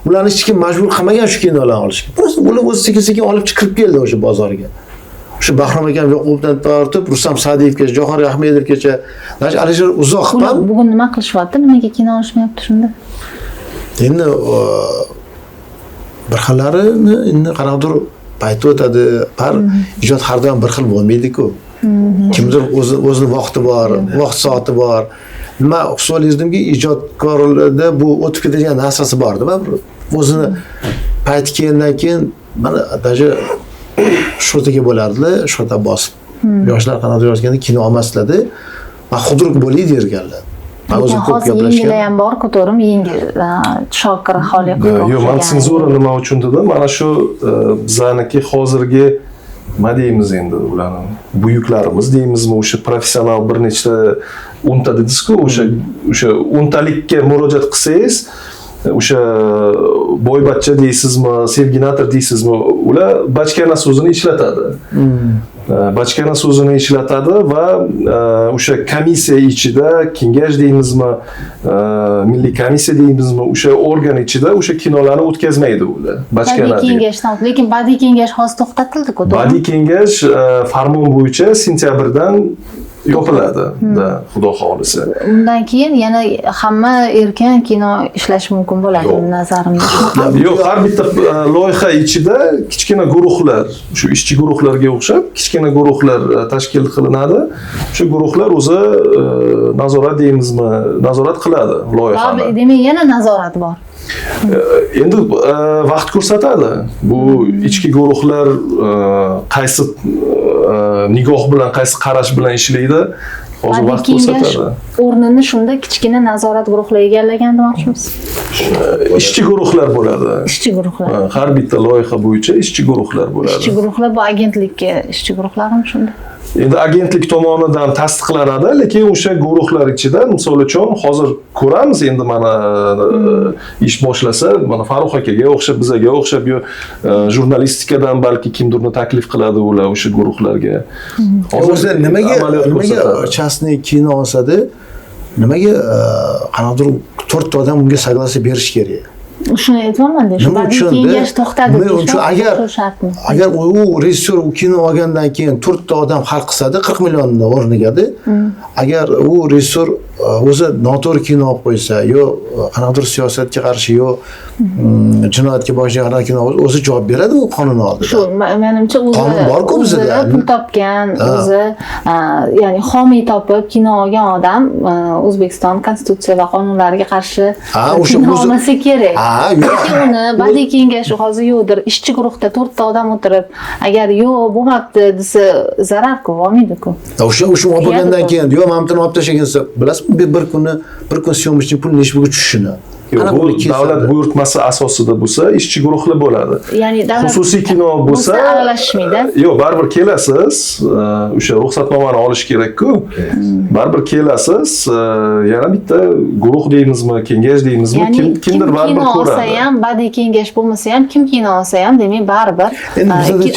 ularni hech kim majbur qilmagan shu kinolarni olishga. Просто ular o'zi sekin-sekin olib chiqib keldi o'sha bozorga. O'sha Bahrom akam Yoqubdan tortib, Rustam Sa'diyevgacha, Jahongir Ahmedovgacha, даже Alisher Uzoqpan bugun nima qilishyapti? Nimaga kino olishmayapti shunda? Endi bir xillarini endi qanaqadir payti o'tadi. Har ijod har doim bir xil bo'lmaydi-ku. Kimdir o'zining vaqti bor, vaqt soati bor. Nima hisoblaysizki, ijodkorlarda bu o'tib ketadigan narsasi bor-da, o'zini payti kelgandan keyin mana даже shotaga bo'lardilar, shota bosib. Yoshlar qanaqadir yozganda kino olmaslardi. Va xudruk bo'ladi derganlar. O'zim ko'p gaplashgan. Yengil ham bor-ku, to'g'rimi? Yengil Shokir Xoliqov. Yo'q, men senzura nima uchun dedim? Mana shu bizaniki hozirgi nima deymiz endi ularni buyuklarimiz deymizmi, o'sha professional bir nechta o'nta dedingiz-ku, o'sha o'ntalikka murojaat qilsangiz, o'sha boybatcha deysizmi, sevginator deysizmi, ular bachkana so'zini ishlatadi. Bachkana so'zini ishlatadi va o'sha komissiya ichida, kengash deymizmi, milliy komissiya deymizmi, o'sha organ ichida o'sha kinolarni o'tkazmaydi ular. Bachkana. Badiiy kengashdan, lekin badiiy kengash hozir to'xtatildi-ku. Badiiy kengash farmon bo'yicha sentyabrdan yopiladi, xudo xolisa. Undan keyin yana hamma erkin kino ishlash mumkin bo'ladi nazarimda. Yo'q, har bitta loyiha ichida kichkina guruhlar, shu ishchi guruhlarga o'xshab kichkina guruhlar tashkil qilinadi. Shu guruhlar o'zi nazorat deymizmi, nazorat qiladi loyihani. Demak, yana nazorat bor. Endi vaqt ko'rsatadi. Bu ichki guruhlar qaysi nigoh bilan, qaysi qarash bilan ishlaydi, hozir vaqt ko'rsatadi. O'rnini shunda kichkina nazorat guruhlari egallagan demoqchimiz. Ishchi guruhlar bo'ladi. Ishchi guruhlar. Har bitta loyiha bo'yicha ishchi guruhlar bo'ladi. Ishchi guruhlar bu agentlikka ishchi guruhlarmi shunda? Endi agentlik tomonidan tasdiqlanadi, lekin o'sha guruhlar ichida, misol uchun, hozir ko'ramiz, endi mana ish boshlasa, mana Farruh akaga o'xshab, bizaga o'xshab, jurnalistikadan balki kimdirni taklif qiladi ular o'sha guruhlarga. Hozir nimaga частный kino olsada, nimaga qanaqadir 4 ta odam unga soglasiya berish kerak? Shuni aytmoqman-da, shu kengash to'xtadi. Agar u rejissyor u kino olgandan keyin 4 ta odam hal qilsada 40 millionni o'rniga-da. Agar u rejissyor o'zi noto'g'ri kino olib qo'ysa, yo qanaqadir siyosatga qarshi, yo jinoyatga boshlagan kino o'zi javob beradi u qonun oldida. Shu menimcha o'zi pul topgan, o'zi ya'ni homiy topib kino olgan odam O'zbekiston konstitutsiya va qonunlariga qarshi kino olmasa kerak. yo'q. uni badiiy kengash hozir yo'qdir, ishchi guruhda 4 ta odam o'tirib, agar yo'q bo'lmabdi desa zarar-ku, olmaydi-ku. O'sha olib bo'lgandan keyin, yo'q, mana buni olib tashlagansa, bilasizmi, bir kun syomочный pul necha pulga tushishini. Bu davlat buyurtmasi asosida bo'lsa, ishchi guruhlar bo'ladi. Ya'ni davlat xususiy kino bo'lsa, aralashishmaydi. Yo'q, baribir kelasiz, o'sha ruxsatnomani olish kerak-ku. Baribir kelasiz, yana bitta guruh deymizmi, kengash deymizmi, kimdir baribir ko'radi. Olsa ham, badiiy kengash bo'lmasa ham, kim kino olsa ham, demak baribir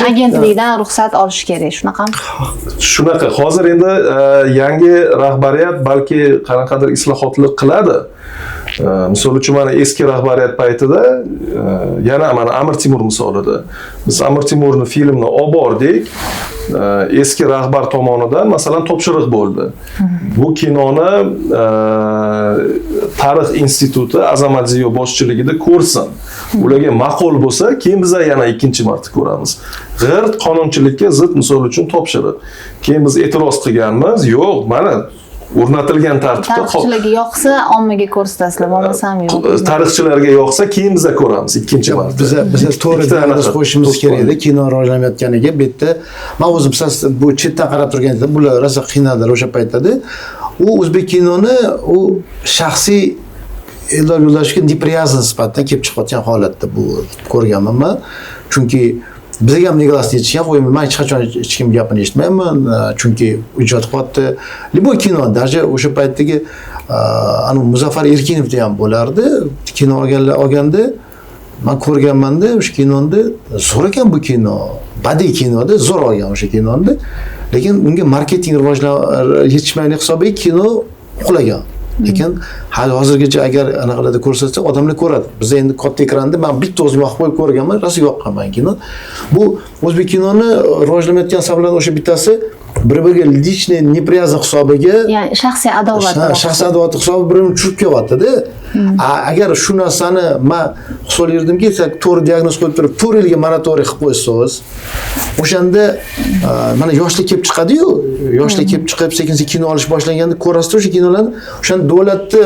agentlikdan ruxsat olish kerak, shunaqami? Shunaqa. Hozir endi yangi rahbariyat balki qanaqadir islohotlar qiladi. Misol uchun mana eski rahbariyat paytida yana mana Amir Temur misolida biz Amir Temurni filmni olib bordik. Eski rahbar tomonidan masalan topshiriq bo'ldi. Bu kinoni Tarix instituti Azamat Ziyo boshchiligida ko'rsin. Ularga ma'qul bo'lsa, keyin biz yana ikkinchi marta ko'ramiz. G'irt qonunchilikka zid misol uchun topshiriq. Keyin biz e'tiroz qilganmiz, yo'q, mana o'rnatilgan tartibda tarixchilarga yoqsa ommaga ko'rsatasizlar, bo'lmasam yo'q. Tarixchilarga yoqsa keyin biz ko'ramiz ikkinchi marta. Biz to'g'ri diagnoz qo'yishimiz kerak edi. Kino rivojlanayotganiga bu yerda men o'zim siz bu chetdan qarab turganimda bular rosa qiynaldilar o'sha paytda. U o'zbek kinoni u shaxsiy e'lon yo'llashga nepriyazn sifatida kelib chiqayotgan holatda bu ko'rganman men. Chunki bizga ham neglashni aytishgan, qo'ymayman, men hech qachon hech kim gapini eshitmayman, chunki ijod qilyapti. Liboy kino, даже o'sha paytdagi anu Muzaffar Erkinovda ham bo'lardi. Kino olganda men ko'rganman-da, o'sha kinoni zo'r ekan bu kino. Badiiy kinoda zo'r olgan o'sha kinoni. Lekin unga marketing yetishmayotgan hisobiga kino uxlagan. Lekin hali hozirgacha agar anaqalarda ko'rsatsa odamlar ko'radi. Biz endi katta ekranda men bitta o'zim yoqib qo'yib ko'rganman, rosa yoqqan men kino. Bu o'zbek kinoni rivojlanayotgan sabablardan o'sha bittasi bir-biriga личный неприязнь hisobiga, ya'ni shaxsiy adovat. Shaxsiy adovat hisobi bir-birini tushib kelyapti-da. Agar shu narsani men hisob yerdimki, to'g'ri diagnoz qo'yib turib, to'g'ri yilga moratoriy qilib qo'ysangiz, o'shanda mana yoshlik kelib chiqadi-yu, yoshlik kelib chiqib, sekin-sekin kino olish boshlaganda ko'rasiz o'sha kinolarni, o'shanda davlatni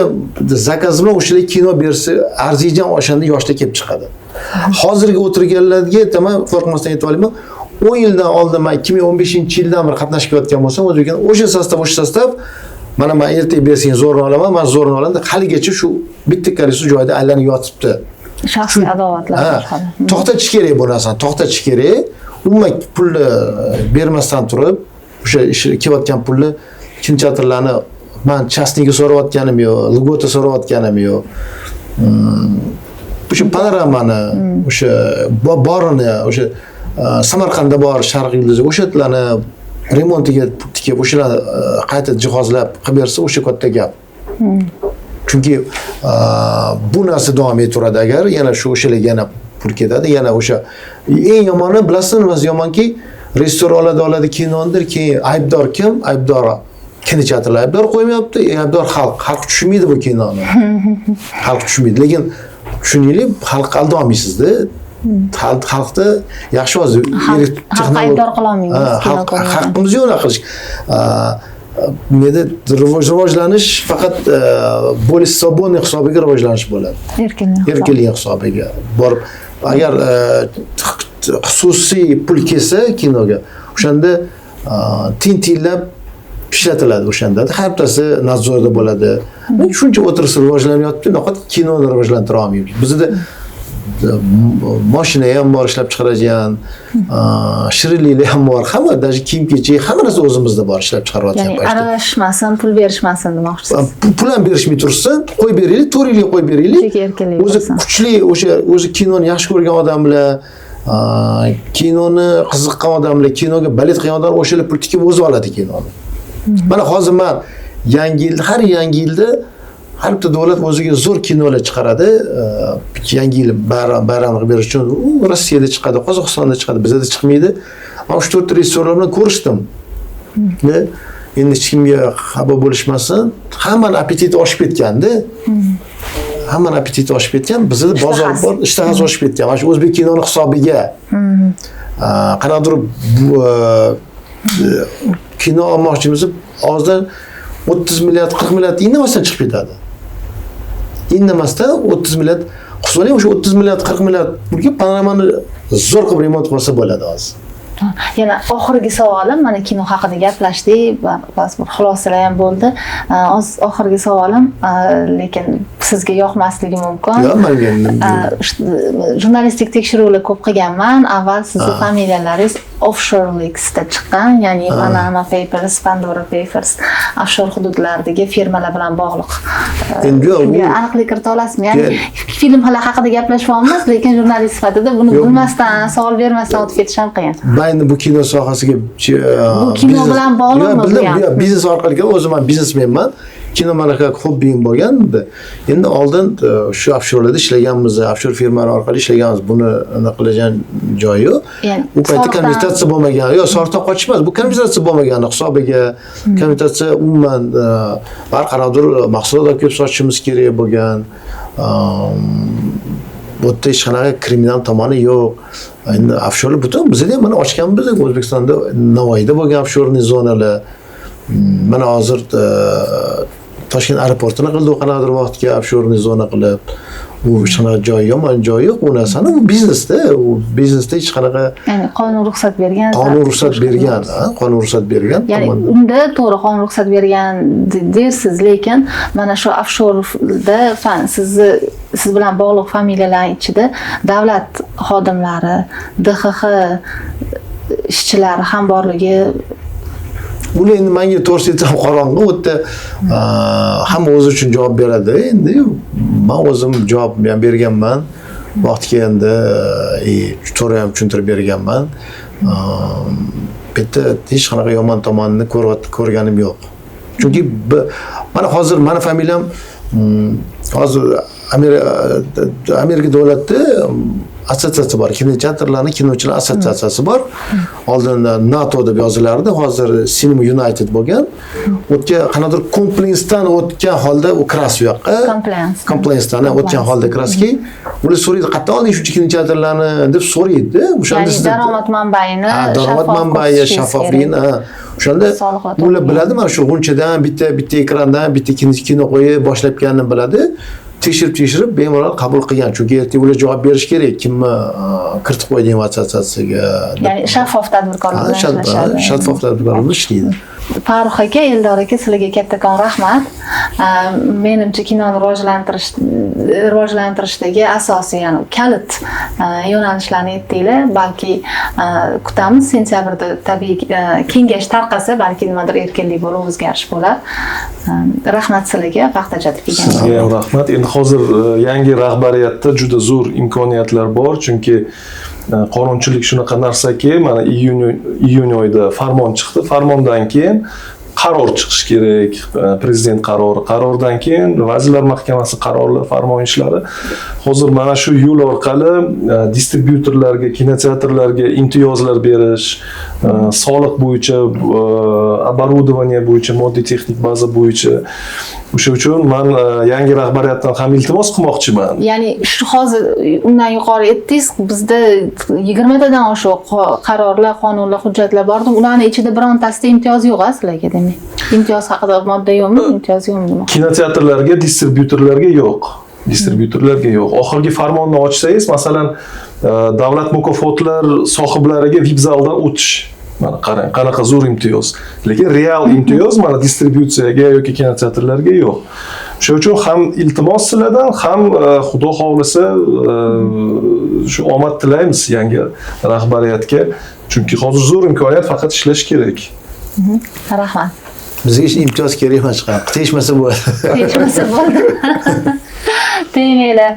zakaz bilan o'shalar kino bersa, arziyjan o'shanda yoshlik kelib chiqadi. Hozirgi o'tirganlarga aytaman, qo'rqmasdan aytib olaman, 10 yildan oldin men 2015-yildan beri qatnashib kelayotgan bo'lsam, o'zbekdan o'sha sostav mana men ertaga bersang zo'rni olaman, men zo'rni olaman, haligacha shu bitta karisi joyida aylanib yotibdi. Shaxsiy adovatlar boshqada. To'xtatish kerak bu narsani, to'xtatish kerak. Umuman pulni bermasdan turib, o'sha kelayotgan pulni kinchatirlarni men chastniga so'rayotganim yo'q, lgota so'rayotganim yo'q. O'sha panoramani, o'sha borini, o'sha Samarqandda bor Sharq yulduzi o'shalarni remontiga tikib, o'shalarni qayta jihozlab qilib bersa, o'sha katta gap. Chunki bu narsa davom etaveradi agar yana o'shalarga yana pul ketadi, yana o'sha eng yomoni bilasizmi nimasi yomonki, restoranlarda oladi kinondir, keyin aybdor kim? Aybdor kinoteatrlar aybdor qo'ymayapti, aybdor xalq. Xalq tushunmaydi bu kinoni. Xalq tushunmaydi, lekin tushunaylik, xalqqa aldolmaysizda. Xalqda yaxshi hozir xalq aybdor qila olmaymiz. Haqqimiz yo'q unaqa qilish. Menda rivojlanish faqat bo'lish saboni hisobiga rivojlanish bo'ladi. Erkinlik hisobiga borib, agar xususiy pul kelsa kinoga, o'shanda tintilab ishlatiladi o'shanda. Har bittasi nazorda bo'ladi. Shuncha o'tirsa rivojlanyapti, naqot kinoni rivojlantira olmaymiz. Bizda mashina ham bor ishlab chiqaradigan, shirinliklar ham bor, hamma, даже kiyim-kechak, hamma narsa o'zimizda bor ishlab chiqarayotgan paytda. Ya'ni aralashmasin, pul berishmasin demoqchisiz. Pul ham berishmay tursin, qo'yib beraylik, 4 yilga qo'yib beraylik. O'zi kuchli, o'zi kinoni yaxshi ko'rgan odamlar, kinoni qiziqqan odamlar, kinoga balet qilgan odamlar o'shalar pul tikib o'zi oladi kinoni. Mana hozir men har yangi yilda har bitta davlat o'ziga zo'r kinolar chiqaradi. Yangi yil bayram qilib berish uchun Rossiyada chiqadi, Qozog'istonda chiqadi, bizda chiqmaydi. Men 3-4 ta restoran bilan ko'rishdim. Endi hech kimga xabar bo'lishmasin, hammaning apetiti oshib ketganda. Hammaning apetiti oshib ketgan, bizda bozor bor, ishtahasi oshib ketgan. Mana shu o'zbek kinoni hisobiga. Qanaqadir kino olmoqchimiz, hozir 30 milliard, 40 milliard indamasdan chiqib ketadi. Indamasdan 30 milliard, his qiling, o'sha 30 milliard 40 milliard pulga panoramani zo'r qilib remont qilsa bo'ladi hozir. Yana oxirgi savolim, mana kino haqida gaplashdik, bas bir xulosalar ham bo'ldi. Oxirgi savolim, lekin sizga yoqmasligi mumkin. Yo'q, menga jurnalistik tekshiruvlar ko'p qilganman. Avval sizning familiyalaringiz Offshore Leaks'da chiqqan, ya'ni Panama Papers, Pandora Papers, offshore hududlardagi firmalar bilan bog'liq. Endi aniqlik kirita olasizmi? Ya'ni film haqida gaplashyapmiz, lekin jurnalist sifatida buni bilmasdan, savol bermasdan o'tib ketish ham qiyin. Endi bu kino sohasiga bu kino bilan bog'liqmi bu ham? Biznes orqali o'zim ham biznesmenman. Kino malaka hobbim bo'lgan. Endi oldin shu offshorelarda ishlaganmiz, offshore firmalar orqali ishlaganmiz. Buni qiladigan joyi yo'q. U paytda konvertatsiya bo'lmagan, yo sorta qochish emas, bu konvertatsiya bo'lmagan hisobiga konvertatsiya umuman barqarordir, mahsulot olib kelib sotishimiz kerak bo'lgan. Bu yerda hech qanaqa kriminal tomoni yo'q. Endi offshore butun bizda ham mana ochganmiz O'zbekistonda, Navoiyda bo'lgan offshore zonalar. Mana hozir Toshkent aeroportini qildi qanaqadir vaqtga offshore zona qilib. U hech qanaqa joyi yomon joyi yo'q. U narsani u biznesda, hech qanaqa ya'ni qonun ruxsat bergan. Qonun ruxsat bergan. Ya'ni unda to'g'ri qonun ruxsat bergan dersiz, lekin mana shu offshoreda siz bilan bog'liq familiyalar ichida davlat xodimlari, DXX ishchilari ham borligi. Uni endi menga to'g'risi aytsam qorong'i, u yerda hamma o'zi uchun javob beradi. Endi men o'zim javob berganman. Vaqti kelganda to'g'ri ham tushuntirib berganman. Bitta hech qanaqa yomon tomonini ko'rganim yo'q. Chunki mana hozir meni familiyam hozir Amerika davlatida assotsiatsiya bor. Kinochilar assotsiatsiyasi bor. Oldin NATO deb yozilardi, hozir Cinema United bo'lgan. O'tga qanaqadir compliance-dan o'tgan holda u kiras u yoqqa. Compliance-dan o'tgan holda kiraski. Ular so'raydi, qayerdan olding shu kinoteatrlarni deb so'raydi. O'shanda sizda daromad manbaini, daromad manbai, shaffofligini, o'shanda ular biladi, mana shu g'unchadan bitta ekrandan bitta kino qo'yib boshlabganini biladi. Tekshirib bemalol qabul qilgan. Chunki ertaga ular javob berish kerak, kimni kiritib qo'ygan assotsiatsiyaga. Ya'ni shaffof tadbirkorlar bilan ishlashadi. Shaffof tadbirkorlar bilan ishlaydi. Farruh aka, Eldor aka, sizlarga kattakon rahmat. Menimcha kinoni rivojlantirishdagi asosiy, ya'ni kalit yo'nalishlarni aytdinglar. Balki kutamiz sentyabrda tabiiy kengash tarqasa, balki nimadir erkinlik bo'lib o'zgarish bo'lar. Rahmat sizlarga vaqt ajratib kelganingiz uchun. Sizga rahmat. Endi hozir yangi rahbariyatda juda zo'r imkoniyatlar bor, chunki qonunchilik shunaqa narsaki, mana iyun oyida farmon chiqdi. Farmondan keyin qaror chiqishi kerak, prezident qarori, qarordan keyin vazirlar mahkamasi qarorlari, farmon ishlari. Hozir mana shu yo'l orqali distribyutorlarga, kinoteatrlarga imtiyozlar berish, soliq bo'yicha, оборудование bo'yicha, moddiy texnik baza bo'yicha. O'sha uchun men yangi rahbariyatdan ham iltimos qilmoqchiman. Ya'ni shu hozir undan yuqori aytdingiz, bizda 20 tadan oshiq qarorlar, qonunlar, hujjatlar bor. Ularning ichida birontasida imtiyoz yo'q sizlarga, demak. Imtiyoz haqida modda yo'qmi? Imtiyoz yo'qmi? Kinoteatrlarga, distribyutorlarga yo'q. Oxirgi farmonni ochsangiz, masalan, davlat mukofotlar sohiblariga VIP zaldan o'tish. Mana qarang, qanaqa zo'r imtiyoz. Lekin real imtiyoz mana distributsiyaga yoki kinoteatrlarga yo'q. Shuning uchun ham iltimos sizlardan, ham Xudo xohlasa shu omad tilaymiz yangi rahbariyatga. Chunki hozir zo'r imkoniyat, faqat ishlash kerak. Rahmat. Bizga hech imtiyoz kerak emas, tegishmasa bo'ladi. Tegishmasa bo'ladi. Teginglar.